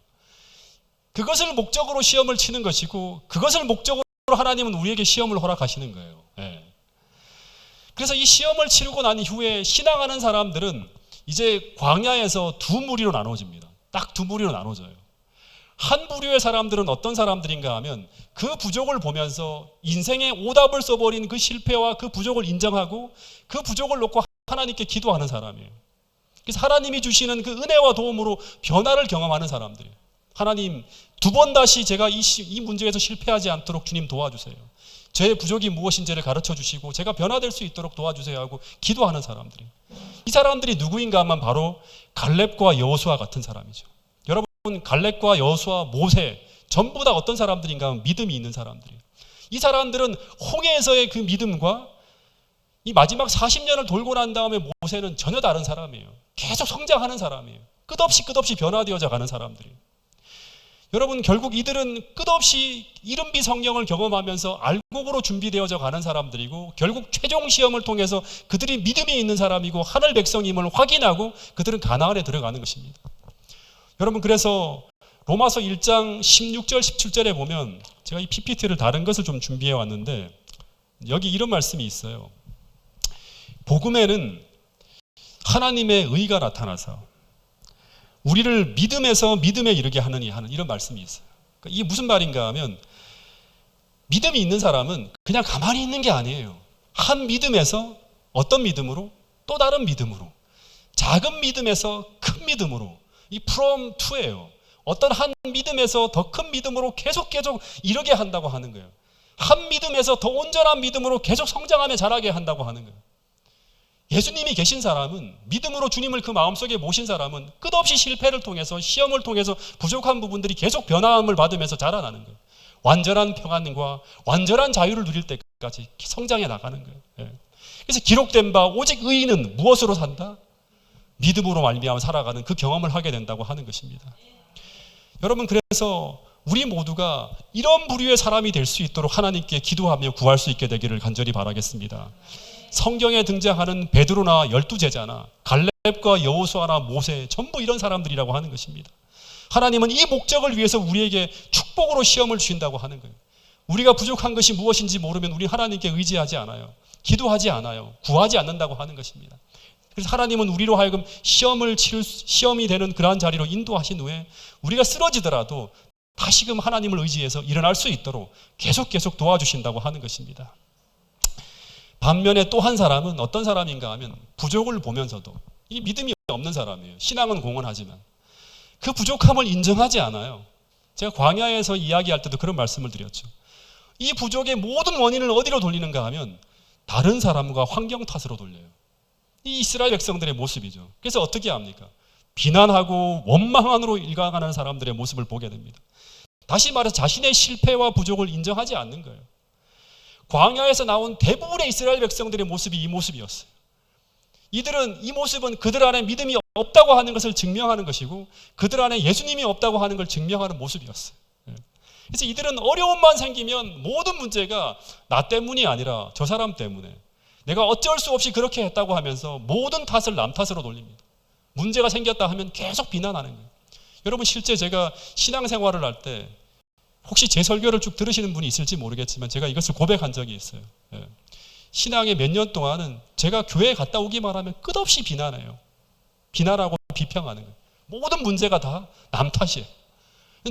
그것을 목적으로 시험을 치는 것이고 그것을 목적으로 하나님은 우리에게 시험을 허락하시는 거예요. 그래서 이 시험을 치르고 난 이후에 신앙하는 사람들은 이제 광야에서 두 무리로 나눠집니다. 딱 두 무리로 나눠져요. 한 부류의 사람들은 어떤 사람들인가 하면 그 부족을 보면서 인생의 오답을 써버린 그 실패와 그 부족을 인정하고 그 부족을 놓고 하나님께 기도하는 사람이에요. 그래서 하나님이 주시는 그 은혜와 도움으로 변화를 경험하는 사람들이에요. 하나님, 두 번 다시 제가 이 문제에서 실패하지 않도록 주님 도와주세요. 제 부족이 무엇인지를 가르쳐 주시고 제가 변화될 수 있도록 도와주세요 하고 기도하는 사람들이에요. 이 사람들이 누구인가 하면 바로 갈렙과 여호수아 같은 사람이죠. 여러분, 갈렙과 여호수아, 모세 전부 다 어떤 사람들인가 하면 믿음이 있는 사람들이에요. 이 사람들은 홍해에서의 그 믿음과 이 마지막 40년을 돌고 난 다음에 모세는 전혀 다른 사람이에요. 계속 성장하는 사람이에요. 끝없이 변화되어져 가는 사람들이에요. 여러분, 결국 이들은 끝없이 이른비 성령을 경험하면서 알곡으로 준비되어져 가는 사람들이고 결국 최종 시험을 통해서 그들이 믿음이 있는 사람이고 하늘 백성임을 확인하고 그들은 가나안에 들어가는 것입니다. 여러분, 그래서 로마서 1장 16절 17절에 보면 제가 이 PPT를 다른 것을 좀 준비해 왔는데 여기 이런 말씀이 있어요. 복음에는 하나님의 의가 나타나서 우리를 믿음에서 믿음에 이르게 하느니 하는 이런 말씀이 있어요. 그러니까 이게 무슨 말인가 하면 믿음이 있는 사람은 그냥 가만히 있는 게 아니에요. 한 믿음에서 어떤 믿음으로 또 다른 믿음으로 작은 믿음에서 큰 믿음으로 이 from to예요. 어떤 한 믿음에서 더 큰 믿음으로 계속 이르게 한다고 하는 거예요. 한 믿음에서 더 온전한 믿음으로 계속 성장하며 자라게 한다고 하는 거예요. 예수님이 계신 사람은 믿음으로 주님을 그 마음속에 모신 사람은 끝없이 실패를 통해서 시험을 통해서 부족한 부분들이 계속 변화함을 받으면서 자라나는 거예요. 완전한 평안과 완전한 자유를 누릴 때까지 성장해 나가는 거예요. 그래서 기록된 바 오직 의인은 무엇으로 산다? 믿음으로 말미암아 살아가는 그 경험을 하게 된다고 하는 것입니다. 여러분, 그래서 우리 모두가 이런 부류의 사람이 될 수 있도록 하나님께 기도하며 구할 수 있게 되기를 간절히 바라겠습니다. 성경에 등장하는 베드로나 12제자나 갈렙과 여호수아나 모세 전부 이런 사람들이라고 하는 것입니다. 하나님은 이 목적을 위해서 우리에게 축복으로 시험을 주신다고 하는 거예요. 우리가 부족한 것이 무엇인지 모르면 우리 하나님께 의지하지 않아요. 기도하지 않아요. 구하지 않는다고 하는 것입니다. 그래서 하나님은 우리로 하여금 시험이 되는 그러한 자리로 인도하신 후에 우리가 쓰러지더라도 다시금 하나님을 의지해서 일어날 수 있도록 계속 도와주신다고 하는 것입니다. 반면에 또 한 사람은 어떤 사람인가 하면 부족을 보면서도 이 믿음이 없는 사람이에요. 신앙은 공헌하지만 그 부족함을 인정하지 않아요. 제가 광야에서 이야기할 때도 그런 말씀을 드렸죠. 이 부족의 모든 원인을 어디로 돌리는가 하면 다른 사람과 환경 탓으로 돌려요. 이 이스라엘 백성들의 모습이죠. 그래서 어떻게 합니까? 비난하고 원망으로 일가가는 사람들의 모습을 보게 됩니다. 다시 말해서 자신의 실패와 부족을 인정하지 않는 거예요. 광야에서 나온 대부분의 이스라엘 백성들의 모습이 이 모습이었어요. 이들은 이 모습은 그들 안에 믿음이 없다고 하는 것을 증명하는 것이고 그들 안에 예수님이 없다고 하는 걸 증명하는 모습이었어요. 그래서 이들은 어려움만 생기면 모든 문제가 나 때문이 아니라 저 사람 때문에 내가 어쩔 수 없이 그렇게 했다고 하면서 모든 탓을 남 탓으로 돌립니다. 문제가 생겼다 하면 계속 비난하는 거예요. 여러분 실제 제가 신앙생활을 할 때 혹시 제 설교를 쭉 들으시는 분이 있을지 모르겠지만 제가 이것을 고백한 적이 있어요. 신앙의 몇 년 동안은 제가 교회에 갔다 오기만 하면 끝없이 비난해요. 비난하고 비평하는 거예요. 모든 문제가 다 남 탓이에요.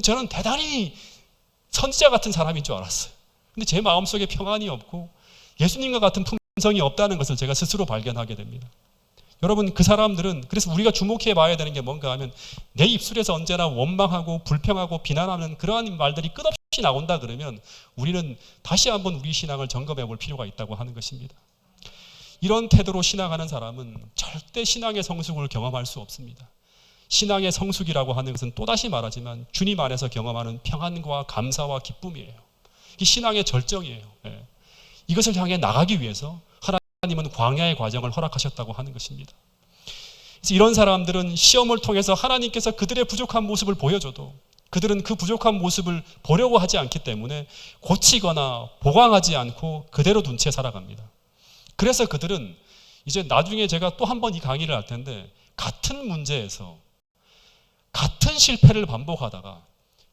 저는 대단히 선지자 같은 사람인 줄 알았어요. 근데 제 마음속에 평안이 없고 예수님과 같은 품성이 없다는 것을 제가 스스로 발견하게 됩니다. 여러분 그 사람들은 그래서 우리가 주목해 봐야 되는 게 뭔가 하면 내 입술에서 언제나 원망하고 불평하고 비난하는 그러한 말들이 끝없이 나온다 그러면 우리는 다시 한번 우리 신앙을 점검해 볼 필요가 있다고 하는 것입니다. 이런 태도로 신앙하는 사람은 절대 신앙의 성숙을 경험할 수 없습니다. 신앙의 성숙이라고 하는 것은 또다시 말하지만 주님 안에서 경험하는 평안과 감사와 기쁨이에요. 이게 신앙의 절정이에요. 이것을 향해 나가기 위해서 하나님은 광야의 과정을 허락하셨다고 하는 것입니다. 그래서 이런 사람들은 시험을 통해서 하나님께서 그들의 부족한 모습을 보여줘도 그들은 그 부족한 모습을 보려고 하지 않기 때문에 고치거나 보강하지 않고 그대로 둔 채 살아갑니다. 그래서 그들은 이제 나중에 제가 또 한 번 이 강의를 할 텐데 같은 문제에서 같은 실패를 반복하다가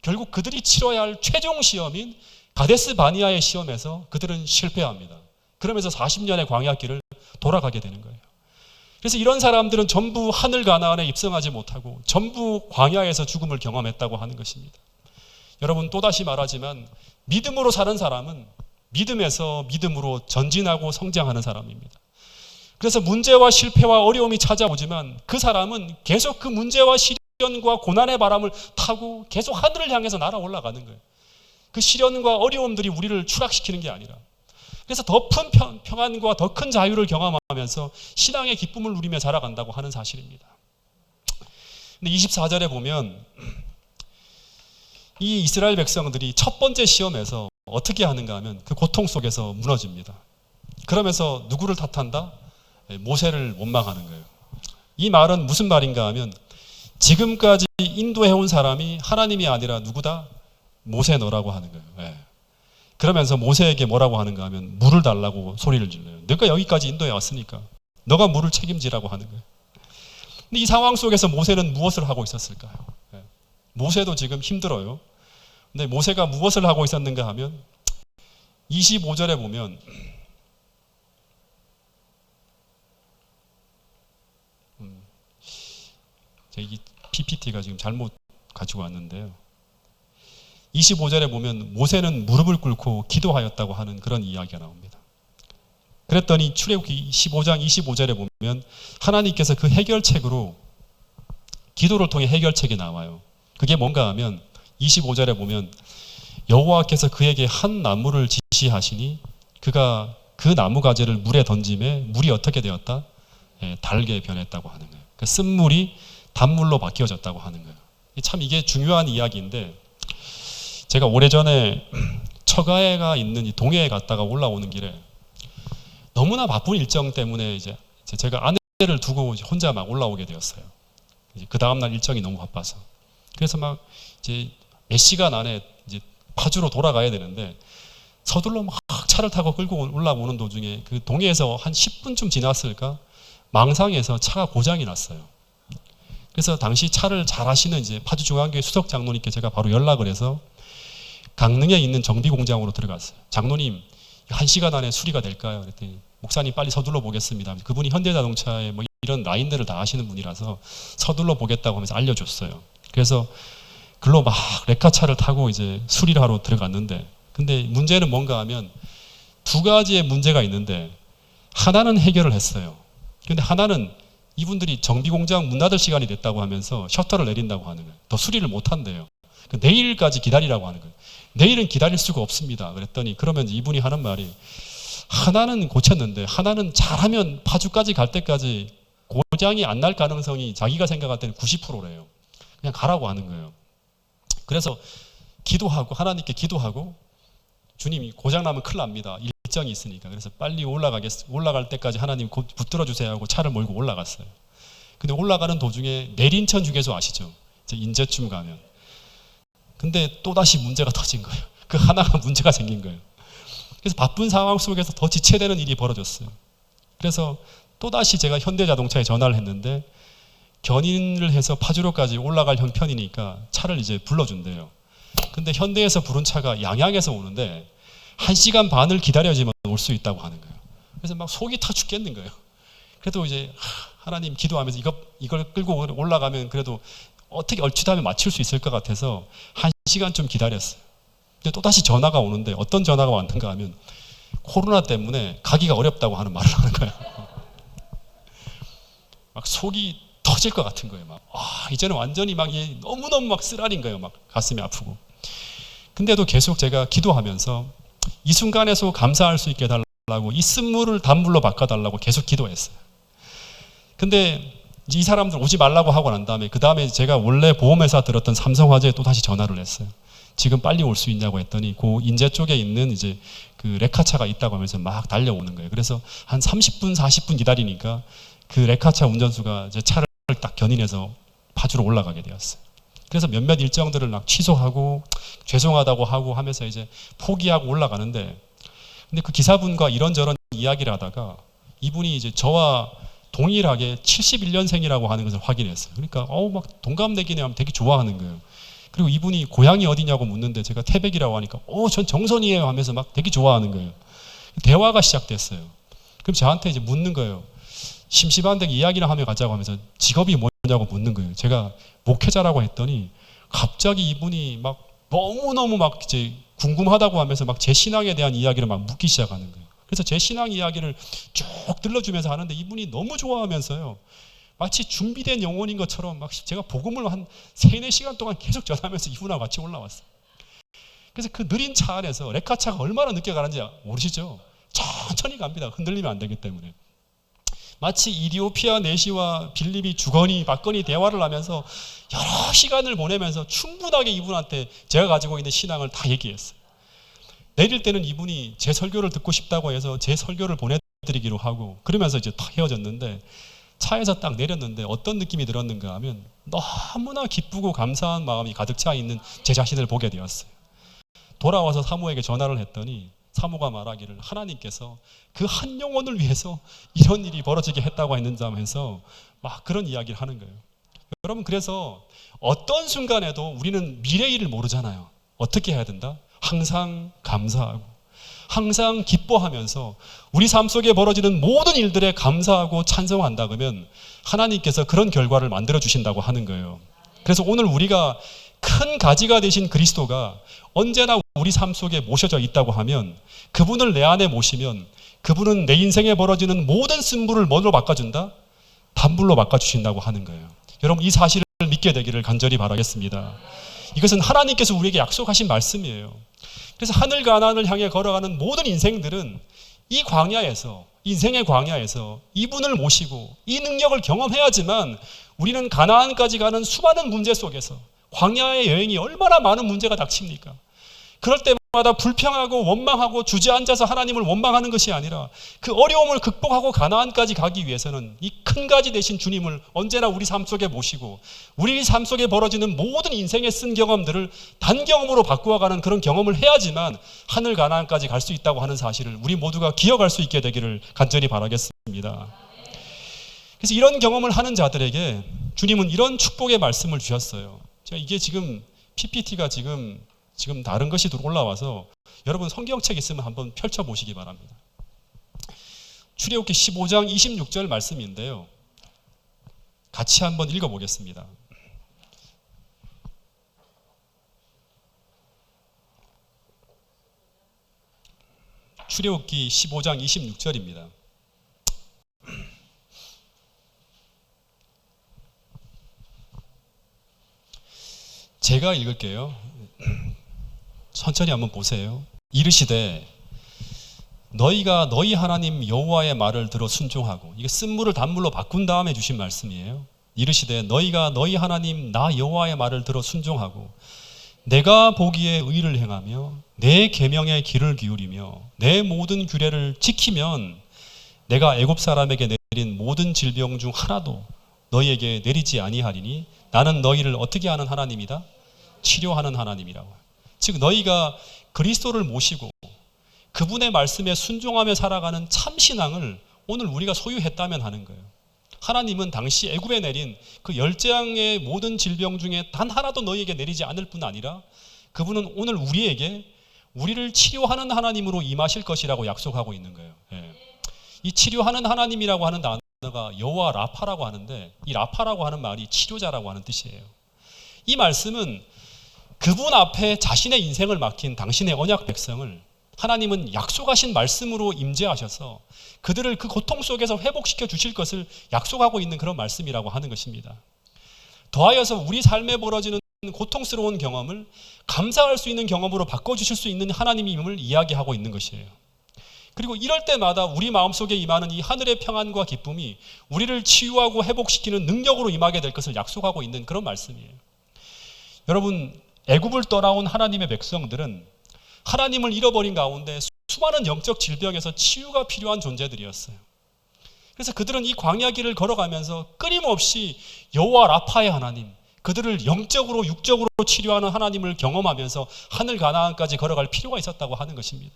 결국 그들이 치러야 할 최종 시험인 가데스 바니아의 시험에서 그들은 실패합니다. 그러면서 40년의 광야길을 돌아가게 되는 거예요. 그래서 이런 사람들은 전부 하늘 가나안에 입성하지 못하고 전부 광야에서 죽음을 경험했다고 하는 것입니다. 여러분 또다시 말하지만 믿음으로 사는 사람은 믿음에서 믿음으로 전진하고 성장하는 사람입니다. 그래서 문제와 실패와 어려움이 찾아오지만 그 사람은 계속 그 문제와 시련과 고난의 바람을 타고 계속 하늘을 향해서 날아 올라가는 거예요. 그 시련과 어려움들이 우리를 추락시키는 게 아니라 그래서 더 큰 평안과 더 큰 자유를 경험하면서 신앙의 기쁨을 누리며 자라간다고 하는 사실입니다. 근데 24절에 보면 이 이스라엘 백성들이 첫 번째 시험에서 어떻게 하는가 하면 그 고통 속에서 무너집니다. 그러면서 누구를 탓한다? 모세를 원망하는 거예요. 이 말은 무슨 말인가 하면 지금까지 인도해온 사람이 하나님이 아니라 누구다? 모세 너라고 하는 거예요. 그러면서 모세에게 뭐라고 하는가 하면 물을 달라고 소리를 질러요. 내가 여기까지 인도해 왔으니까 너가 물을 책임지라고 하는 거예요. 근데 이 상황 속에서 모세는 무엇을 하고 있었을까요? 모세도 지금 힘들어요. 근데 모세가 무엇을 하고 있었는가 하면 25절에 보면 이 PPT가 지금 잘못 가지고 왔는데요. 25절에 보면 모세는 무릎을 꿇고 기도하였다고 하는 그런 이야기가 나옵니다. 그랬더니 출애굽기 15장 25절에 보면 하나님께서 그 해결책으로 기도를 통해 해결책이 나와요. 그게 뭔가 하면 25절에 보면 여호와께서 그에게 한 나무를 지시하시니 그가 그 나무 가지를 물에 던짐에 물이 어떻게 되었다? 달게 변했다고 하는 거예요. 그 쓴물이 단물로 바뀌어졌다고 하는 거예요. 참 이게 중요한 이야기인데 제가 오래전에 처가에가 있는 이 동해에 갔다가 올라오는 길에 너무나 바쁜 일정 때문에 이제 제가 아내를 두고 혼자 막 올라오게 되었어요. 그 다음날 일정이 너무 바빠서. 그래서 막 이제 몇 시간 안에 이제 파주로 돌아가야 되는데 서둘러 막 차를 타고 끌고 올라오는 도중에 그 동해에서 한 10분쯤 지났을까 망상에서 차가 고장이 났어요. 그래서 당시 차를 잘 아시는 이제 파주중앙교회 수석 장로님께 제가 바로 연락을 해서 강릉에 있는 정비 공장으로 들어갔어요. 장로님, 1시간 안에 수리가 될까요? 그랬더니 목사님 빨리 서둘러 보겠습니다. 그분이 현대자동차에 뭐 이런 라인들을 다 아시는 분이라서 서둘러 보겠다고 하면서 알려줬어요. 그래서 글로 막 레카차를 타고 이제 수리를 하러 들어갔는데 근데 문제는 뭔가 하면 두 가지의 문제가 있는데 하나는 해결을 했어요. 근데 하나는 이분들이 정비공장 문 닫을 시간이 됐다고 하면서 셔터를 내린다고 하는 거예요. 더 수리를 못 한대요. 내일까지 기다리라고 하는 거예요. 내일은 기다릴 수가 없습니다. 그랬더니 그러면 이분이 하는 말이 하나는 고쳤는데 하나는 잘하면 파주까지 갈 때까지 고장이 안 날 가능성이 자기가 생각할 때는 90%래요. 그냥 가라고 하는 거예요. 그래서 기도하고 하나님께 기도하고 주님이 고장 나면 큰일 납니다. 일정이 있으니까. 그래서 빨리 올라갈 때까지 하나님 곧 붙들어 주세요 하고 차를 몰고 올라갔어요. 근데 올라가는 도중에 내린천 휴게소 아시죠? 이제 인제쯤 가면. 근데 또다시 문제가 터진 거예요. 그 하나가 문제가 생긴 거예요. 그래서 바쁜 상황 속에서 더 지체되는 일이 벌어졌어요. 그래서 또다시 제가 현대자동차에 전화를 했는데 견인을 해서 파주로까지 올라갈 형편이니까 차를 이제 불러준대요. 근데 현대에서 부른 차가 양양에서 오는데 1시간 반을 기다려야지만 올 수 있다고 하는 거예요. 그래서 막 속이 타 죽겠는 거예요. 그래도 이제 하나님 기도하면서 이걸 끌고 올라가면 그래도 어떻게 얼추다면 맞출 수 있을 것 같아서 1시간 좀 기다렸어요. 근데 또다시 전화가 오는데 어떤 전화가 왔는가 하면 코로나 때문에 가기가 어렵다고 하는 말을 하는 거예요. 막 속이 터질 것 같은 거예요. 막 이제는 완전히 막 너무너무 막 쓰라린 거예요. 막 가슴이 아프고. 근데도 계속 제가 기도하면서 이 순간에서 감사할 수 있게 해달라고 이 쓴물을 단물로 바꿔달라고 계속 기도했어요. 근데 이 사람들 오지 말라고 하고 난 다음에 그 다음에 제가 원래 보험회사 들었던 삼성화재에 또 다시 전화를 했어요. 지금 빨리 올 수 있냐고 했더니 그 인제 쪽에 있는 이제 그 레카차가 있다고 하면서 막 달려오는 거예요. 그래서 한 30분 40분 기다리니까 그 레카차 운전수가 이제 차를 딱 견인해서 파주로 올라가게 되었어요. 그래서 몇몇 일정들을 막 취소하고 죄송하다고 하고 하면서 이제 포기하고 올라가는데, 근데 그 기사분과 이런저런 이야기를 하다가 이분이 이제 저와 동일하게 71년생이라고 하는 것을 확인했어요. 그러니까 막 동갑내기네 하면 되게 좋아하는 거예요. 그리고 이분이 고향이 어디냐고 묻는데 제가 태백이라고 하니까 전 정선이에요 하면서 막 되게 좋아하는 거예요. 대화가 시작됐어요. 그럼 저한테 이제 묻는 거예요. 심심한데 이야기를 하며 가자고 하면서 직업이 뭐냐고 묻는 거예요. 제가 목회자라고 했더니 갑자기 이분이 막 너무너무 막 이제 궁금하다고 하면서 막 제 신앙에 대한 이야기를 막 묻기 시작하는 거예요. 그래서 제 신앙 이야기를 쭉 들려주면서 하는데 이분이 너무 좋아하면서요. 마치 준비된 영혼인 것처럼 막 제가 복음을 한 3-4시간 동안 계속 전하면서 이분하고 같이 올라왔어요. 그래서 그 느린 차 안에서 레카차가 얼마나 늦게 가는지 모르시죠? 천천히 갑니다. 흔들리면 안 되기 때문에. 마치 이디오피아 내시와 빌립이 주거니 받거니 대화를 하면서 여러 시간을 보내면서 충분하게 이분한테 제가 가지고 있는 신앙을 다 얘기했어요. 내릴 때는 이분이 제 설교를 듣고 싶다고 해서 제 설교를 보내드리기로 하고 그러면서 이제 다 헤어졌는데, 차에서 딱 내렸는데 어떤 느낌이 들었는가 하면 너무나 기쁘고 감사한 마음이 가득 차 있는 제 자신을 보게 되었어요. 돌아와서 사모에게 전화를 했더니 사모가 말하기를 하나님께서 그 한 영혼을 위해서 이런 일이 벌어지게 했다고 했는다면서 막 그런 이야기를 하는 거예요. 여러분, 그래서 어떤 순간에도 우리는 미래 일을 모르잖아요. 어떻게 해야 된다? 항상 감사하고 항상 기뻐하면서 우리 삶 속에 벌어지는 모든 일들에 감사하고 찬송한다 그러면 하나님께서 그런 결과를 만들어 주신다고 하는 거예요. 그래서 오늘 우리가 큰 가지가 되신 그리스도가 언제나 우리 삶 속에 모셔져 있다고 하면, 그분을 내 안에 모시면 그분은 내 인생에 벌어지는 모든 쓴물을 뭐로 바꿔준다? 단물로 바꿔주신다고 하는 거예요. 여러분, 이 사실을 믿게 되기를 간절히 바라겠습니다. 이것은 하나님께서 우리에게 약속하신 말씀이에요. 그래서 하늘과 하나님을 향해 걸어가는 모든 인생들은 이 광야에서, 인생의 광야에서 이분을 모시고 이 능력을 경험해야지만 우리는 가나안까지 가는 수많은 문제 속에서, 광야의 여행이 얼마나 많은 문제가 닥칩니까? 그럴 때마다 불평하고 원망하고 주저앉아서 하나님을 원망하는 것이 아니라 그 어려움을 극복하고 가나안까지 가기 위해서는 이 큰 가지 되신 주님을 언제나 우리 삶 속에 모시고 우리 삶 속에 벌어지는 모든 인생의 쓴 경험들을 단경험으로 바꾸어가는 그런 경험을 해야지만 하늘 가나안까지 갈 수 있다고 하는 사실을 우리 모두가 기억할 수 있게 되기를 간절히 바라겠습니다. 그래서 이런 경험을 하는 자들에게 주님은 이런 축복의 말씀을 주셨어요. 제가 이게 지금 PPT가 지금 다른 것이 올라와서 여러분 성경책 있으면 한번 펼쳐보시기 바랍니다. 출애굽기 15장 26절 말씀인데요. 같이 한번 읽어보겠습니다. 출애굽기 15장 26절입니다. 제가 읽을게요. 천천히 한번 보세요. 이르시되 너희가 너희 하나님 여호와의 말을 들어 순종하고, 이게 쓴물을 단물로 바꾼 다음에 주신 말씀이에요. 이르시되 너희가 너희 하나님 나 여호와의 말을 들어 순종하고 내가 보기에 의를 행하며 내 계명의 길을 기울이며 내 모든 규례를 지키면 내가 애굽 사람에게 내린 모든 질병 중 하나도 너희에게 내리지 아니하리니 나는 너희를 어떻게 하는 하나님이다? 치료하는 하나님이라고. 즉 너희가 그리스도를 모시고 그분의 말씀에 순종하며 살아가는 참 신앙을 오늘 우리가 소유했다면 하는 거예요. 하나님은 당시 애굽에 내린 그 열재앙의 모든 질병 중에 단 하나도 너희에게 내리지 않을 뿐 아니라 그분은 오늘 우리를 치료하는 하나님으로 임하실 것이라고 약속하고 있는 거예요. 예. 이 치료하는 하나님이라고 하는 단어가 여호와 라파라고 하는데, 이 라파라고 하는 말이 치료자라고 하는 뜻이에요. 이 말씀은 그분 앞에 자신의 인생을 맡긴 당신의 언약 백성을 하나님은 약속하신 말씀으로 임재하셔서 그들을 그 고통 속에서 회복시켜 주실 것을 약속하고 있는 그런 말씀이라고 하는 것입니다. 더하여서 우리 삶에 벌어지는 고통스러운 경험을 감사할 수 있는 경험으로 바꿔주실 수 있는 하나님임을 이야기하고 있는 것이에요. 그리고 이럴 때마다 우리 마음속에 임하는 이 하늘의 평안과 기쁨이 우리를 치유하고 회복시키는 능력으로 임하게 될 것을 약속하고 있는 그런 말씀이에요. 여러분, 애굽을 떠나온 하나님의 백성들은 하나님을 잃어버린 가운데 수많은 영적 질병에서 치유가 필요한 존재들이었어요. 그래서 그들은 이 광야 길을 걸어가면서 끊임없이 여호와 라파의 하나님, 그들을 영적으로 육적으로 치료하는 하나님을 경험하면서 하늘 가나안까지 걸어갈 필요가 있었다고 하는 것입니다.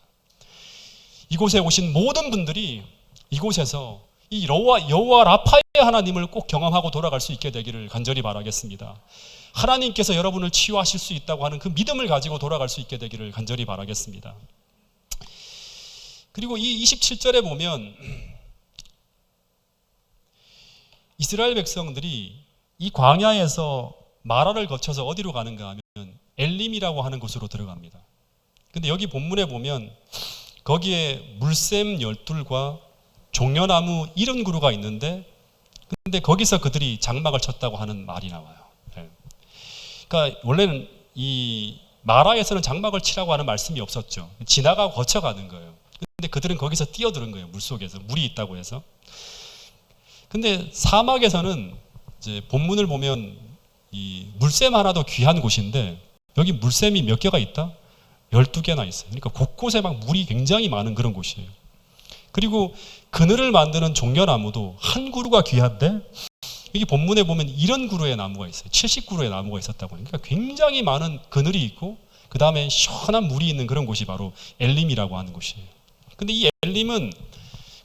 이곳에 오신 모든 분들이 이곳에서 이 여호와 라파의 하나님을 꼭 경험하고 돌아갈 수 있게 되기를 간절히 바라겠습니다. 하나님께서 여러분을 치유하실 수 있다고 하는 그 믿음을 가지고 돌아갈 수 있게 되기를 간절히 바라겠습니다. 그리고 이 27절에 보면 이스라엘 백성들이 이 광야에서 마라를 거쳐서 어디로 가는가 하면 엘림이라고 하는 곳으로 들어갑니다. 근데 여기 본문에 보면 거기에 물샘 12과 종려나무 70그루가 있는데, 근데 거기서 그들이 장막을 쳤다고 하는 말이 나와요. 그러니까 원래는 이 마라에서는 장막을 치라고 하는 말씀이 없었죠. 지나가고 거쳐가는 거예요. 근데 그들은 거기서 뛰어드는 거예요. 물속에서 물이 있다고 해서. 근데 사막에서는 이제 본문을 보면 이 물샘 하나도 귀한 곳인데 여기 물샘이 몇 개가 있다? 12개나 있어요. 그러니까 곳곳에 막 물이 굉장히 많은 그런 곳이에요. 그리고 그늘을 만드는 종려나무도 한 그루가 귀한데 여기 본문에 보면 70그루의 나무가 있어요. 70그루의 나무가 있었다고 하니까 굉장히 많은 그늘이 있고 그 다음에 시원한 물이 있는 그런 곳이 바로 엘림이라고 하는 곳이에요. 근데 이 엘림은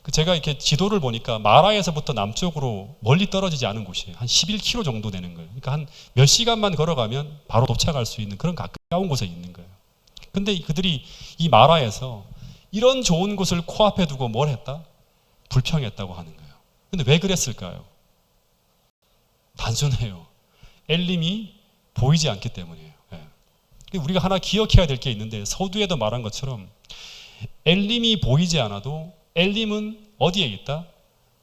제가 이렇게 지도를 보니까 마라에서부터 남쪽으로 멀리 떨어지지 않은 곳이에요. 한 11km 정도 되는 거예요. 그러니까 한 몇 시간만 걸어가면 바로 도착할 수 있는 그런 가까운 곳에 있는 거예요. 근데 그들이 이 마라에서 이런 좋은 곳을 코앞에 두고 뭘 했다? 불평했다고 하는 거예요. 근데 왜 그랬을까요? 단순해요. 엘림이 보이지 않기 때문이에요. 우리가 하나 기억해야 될 게 있는데 서두에도 말한 것처럼 엘림이 보이지 않아도 엘림은 어디에 있다?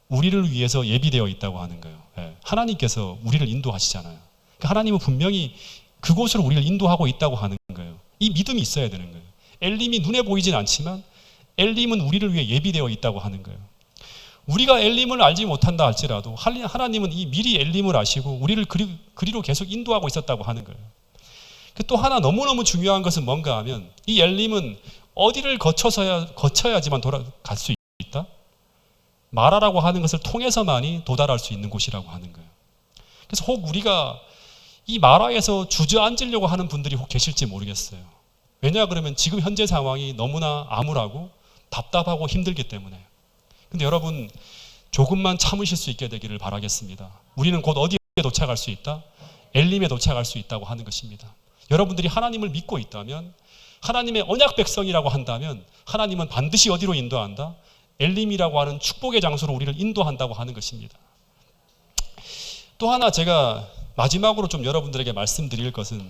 우리를 위해서 예비되어 있다고 하는 거예요. 하나님께서 우리를 인도하시잖아요. 하나님은 분명히 그곳으로 우리를 인도하고 있다고 하는 거예요. 이 믿음이 있어야 되는 거예요. 엘림이 눈에 보이진 않지만 엘림은 우리를 위해 예비되어 있다고 하는 거예요. 우리가 엘림을 알지 못한다 할지라도 하나님은 이 미리 엘림을 아시고 우리를 그리로 계속 인도하고 있었다고 하는 거예요. 또 하나 너무너무 중요한 것은 뭔가 하면 이 엘림은 어디를 거쳐야지만 돌아갈 수 있다? 마라라고 하는 것을 통해서만이 도달할 수 있는 곳이라고 하는 거예요. 그래서 혹 우리가 이 마라에서 주저앉으려고 하는 분들이 혹 계실지 모르겠어요. 왜냐 그러면 지금 현재 상황이 너무나 암울하고 답답하고 힘들기 때문에. 근데 여러분 조금만 참으실 수 있게 되기를 바라겠습니다. 우리는 곧 어디에 도착할 수 있다? 엘림에 도착할 수 있다고 하는 것입니다. 여러분들이 하나님을 믿고 있다면, 하나님의 언약 백성이라고 한다면 하나님은 반드시 어디로 인도한다? 엘림이라고 하는 축복의 장소로 우리를 인도한다고 하는 것입니다. 또 하나 제가 마지막으로 좀 여러분들에게 말씀드릴 것은,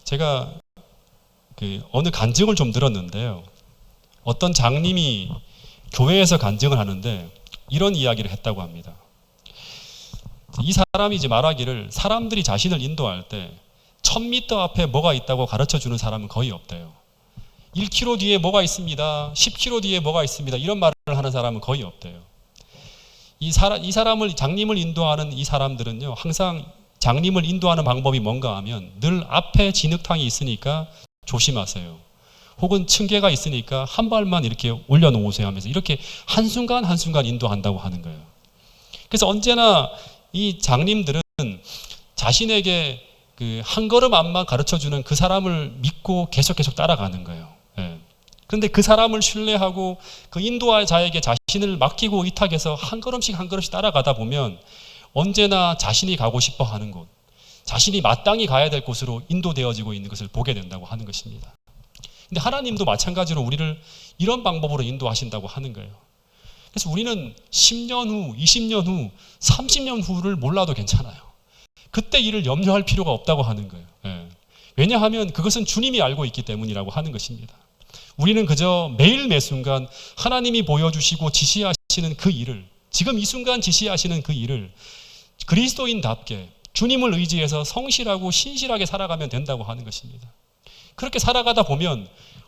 제가 어느 간증을 좀 들었는데요. 어떤 장님이 교회에서 간증을 하는데 이런 이야기를 했다고 합니다. 이 사람이 이제 말하기를 사람들이 자신을 인도할 때 1000m 앞에 뭐가 있다고 가르쳐 주는 사람은 거의 없대요. 1km 뒤에 뭐가 있습니다. 10km 뒤에 뭐가 있습니다. 이런 말을 하는 사람은 거의 없대요. 이 사람을, 장님을 인도하는 이 사람들은요, 항상 장님을 인도하는 방법이 뭔가 하면 늘 앞에 진흙탕이 있으니까 조심하세요. 혹은 층계가 있으니까 한 발만 이렇게 올려놓으세요 하면서 이렇게 한순간 한순간 인도한다고 하는 거예요. 그래서 언제나 이 장님들은 자신에게 한 걸음 앞만 가르쳐주는 그 사람을 믿고 계속 따라가는 거예요. 그런데 그 사람을 신뢰하고 그 인도자에게 자신이 자신을 맡기고 의탁해서 한 걸음씩 한 걸음씩 따라가다 보면 언제나 자신이 가고 싶어 하는 곳, 자신이 마땅히 가야 될 곳으로 인도되어지고 있는 것을 보게 된다고 하는 것입니다. 근데 하나님도 마찬가지로 우리를 이런 방법으로 인도하신다고 하는 거예요. 그래서 우리는 10년 후, 20년 후, 30년 후를 몰라도 괜찮아요. 그때 일을 염려할 필요가 없다고 하는 거예요. 예. 왜냐하면 그것은 주님이 알고 있기 때문이라고 하는 것입니다. 우리는 그저 매일 매 순간 하나님이 보여주시고 지시하시는 그 일을, 지금 이 순간 지시하시는 그 일을 그리스도인답게 주님을 의지해서 성실하고 신실하게 살아가면 된다고 하는 것입니다. 그렇게 살아가다 보면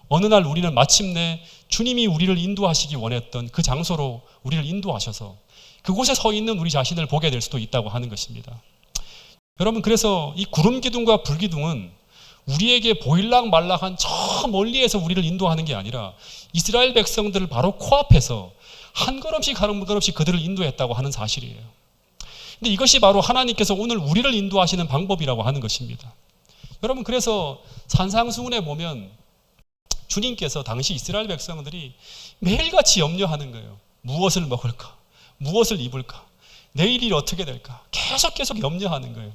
어느 날 우리는 마침내 주님이 우리를 인도하시기 원했던 그 장소로 우리를 인도하셔서 그곳에 서 있는 우리 자신을 보게 될 수도 있다고 하는 것입니다. 여러분, 그래서 이 구름 기둥과 불 기둥은 우리에게 보일락 말락한 저 멀리에서 우리를 인도하는 게 아니라 이스라엘 백성들을 바로 코앞에서 한 걸음씩 한 걸음씩 그들을 인도했다고 하는 사실이에요. 근데 이것이 바로 하나님께서 오늘 우리를 인도하시는 방법이라고 하는 것입니다. 여러분, 그래서 산상수훈에 보면 주님께서 당시 이스라엘 백성들이 매일같이 염려하는 거예요. 무엇을 먹을까? 무엇을 입을까? 내일이 어떻게 될까? 계속 염려하는 거예요.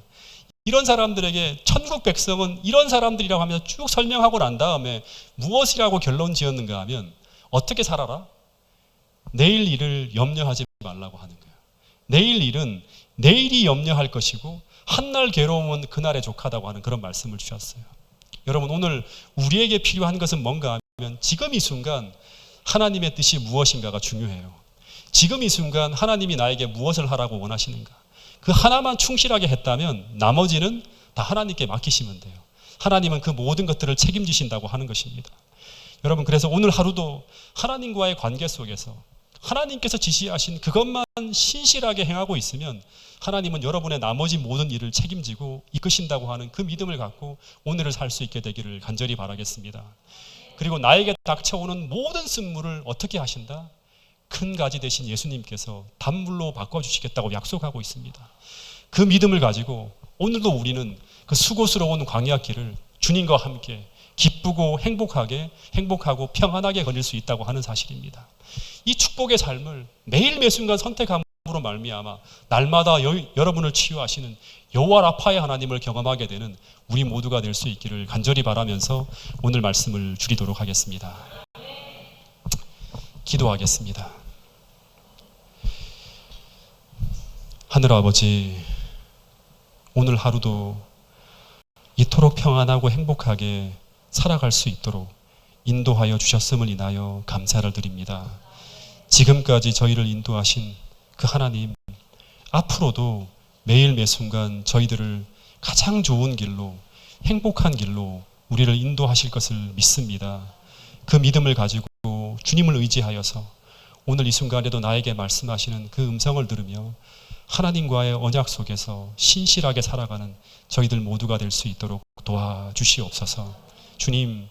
이런 사람들에게 천국 백성은 이런 사람들이라고 하면서 쭉 설명하고 난 다음에 무엇이라고 결론 지었는가 하면 어떻게 살아라? 내일 일을 염려하지 말라고 하는 거예요. 내일 일은 내일이 염려할 것이고 한날 괴로움은 그날에 족하다고 하는 그런 말씀을 주셨어요. 여러분, 오늘 우리에게 필요한 것은 뭔가 하면 지금 이 순간 하나님의 뜻이 무엇인가가 중요해요. 지금 이 순간 하나님이 나에게 무엇을 하라고 원하시는가, 그 하나만 충실하게 했다면 나머지는 다 하나님께 맡기시면 돼요. 하나님은 그 모든 것들을 책임지신다고 하는 것입니다. 여러분, 그래서 오늘 하루도 하나님과의 관계 속에서 하나님께서 지시하신 그것만 신실하게 행하고 있으면 하나님은 여러분의 나머지 모든 일을 책임지고 이끄신다고 하는 그 믿음을 갖고 오늘을 살 수 있게 되기를 간절히 바라겠습니다. 그리고 나에게 닥쳐오는 모든 쓴물을 어떻게 하신다? 큰 가지 되신 예수님께서 단물로 바꿔주시겠다고 약속하고 있습니다. 그 믿음을 가지고 오늘도 우리는 그 수고스러운 광야길을 주님과 함께 기쁘고 행복하고 평안하게 걸을 수 있다고 하는 사실입니다. 이 축복의 삶을 매일 매 순간 선택함으로 말미암아 날마다 여러분을 치유하시는 여호와 라파의 하나님을 경험하게 되는 우리 모두가 될 수 있기를 간절히 바라면서 오늘 말씀을 줄이도록 하겠습니다. 기도하겠습니다. 하늘 아버지, 오늘 하루도 이토록 평안하고 행복하게 살아갈 수 있도록 인도하여 주셨음을 인하여 감사를 드립니다. 지금까지 저희를 인도하신 그 하나님, 앞으로도 매일 매 순간 저희들을 가장 좋은 길로, 행복한 길로 우리를 인도하실 것을 믿습니다. 그 믿음을 가지고 주님을 의지하여서 오늘 이 순간에도 나에게 말씀하시는 그 음성을 들으며 하나님과의 언약 속에서 신실하게 살아가는 저희들 모두가 될 수 있도록 도와주시옵소서. 주님,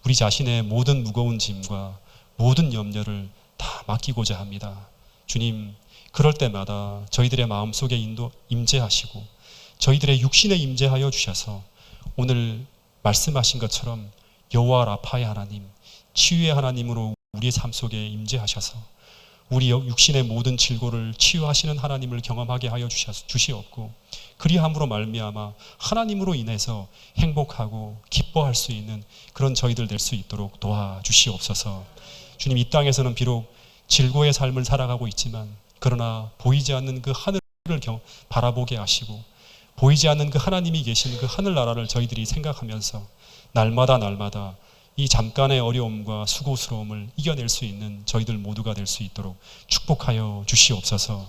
우리 자신의 모든 무거운 짐과 모든 염려를 다 맡기고자 합니다. 주님, 그럴 때마다 저희들의 마음속에 임재하시고 저희들의 육신에 임재하여 주셔서 오늘 말씀하신 것처럼 여호와 라파의 하나님, 치유의 하나님으로 우리의 삶 속에 임재하셔서 우리 육신의 모든 질고를 치유하시는 하나님을 경험하게 하여 주시옵고, 그리함으로 말미암아 하나님으로 인해서 행복하고 기뻐할 수 있는 그런 저희들 될 수 있도록 도와주시옵소서. 주님, 이 땅에서는 비록 질고의 삶을 살아가고 있지만 그러나 보이지 않는 그 하늘을 바라보게 하시고 보이지 않는 그 하나님이 계신 그 하늘나라를 저희들이 생각하면서 날마다 이 잠깐의 어려움과 수고스러움을 이겨낼 수 있는 저희들 모두가 될 수 있도록 축복하여 주시옵소서.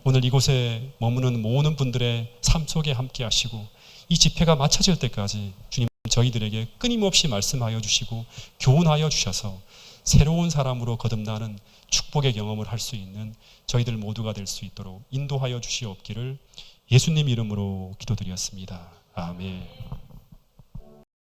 오늘 이곳에 머무는 모든 분들의 삶 속에 함께 하시고 이 집회가 마쳐질 때까지 주님, 저희들에게 끊임없이 말씀하여 주시고 교훈하여 주셔서 새로운 사람으로 거듭나는 축복의 경험을 할 수 있는 저희들 모두가 될 수 있도록 인도하여 주시옵기를 예수님 이름으로 기도드렸습니다. 아멘.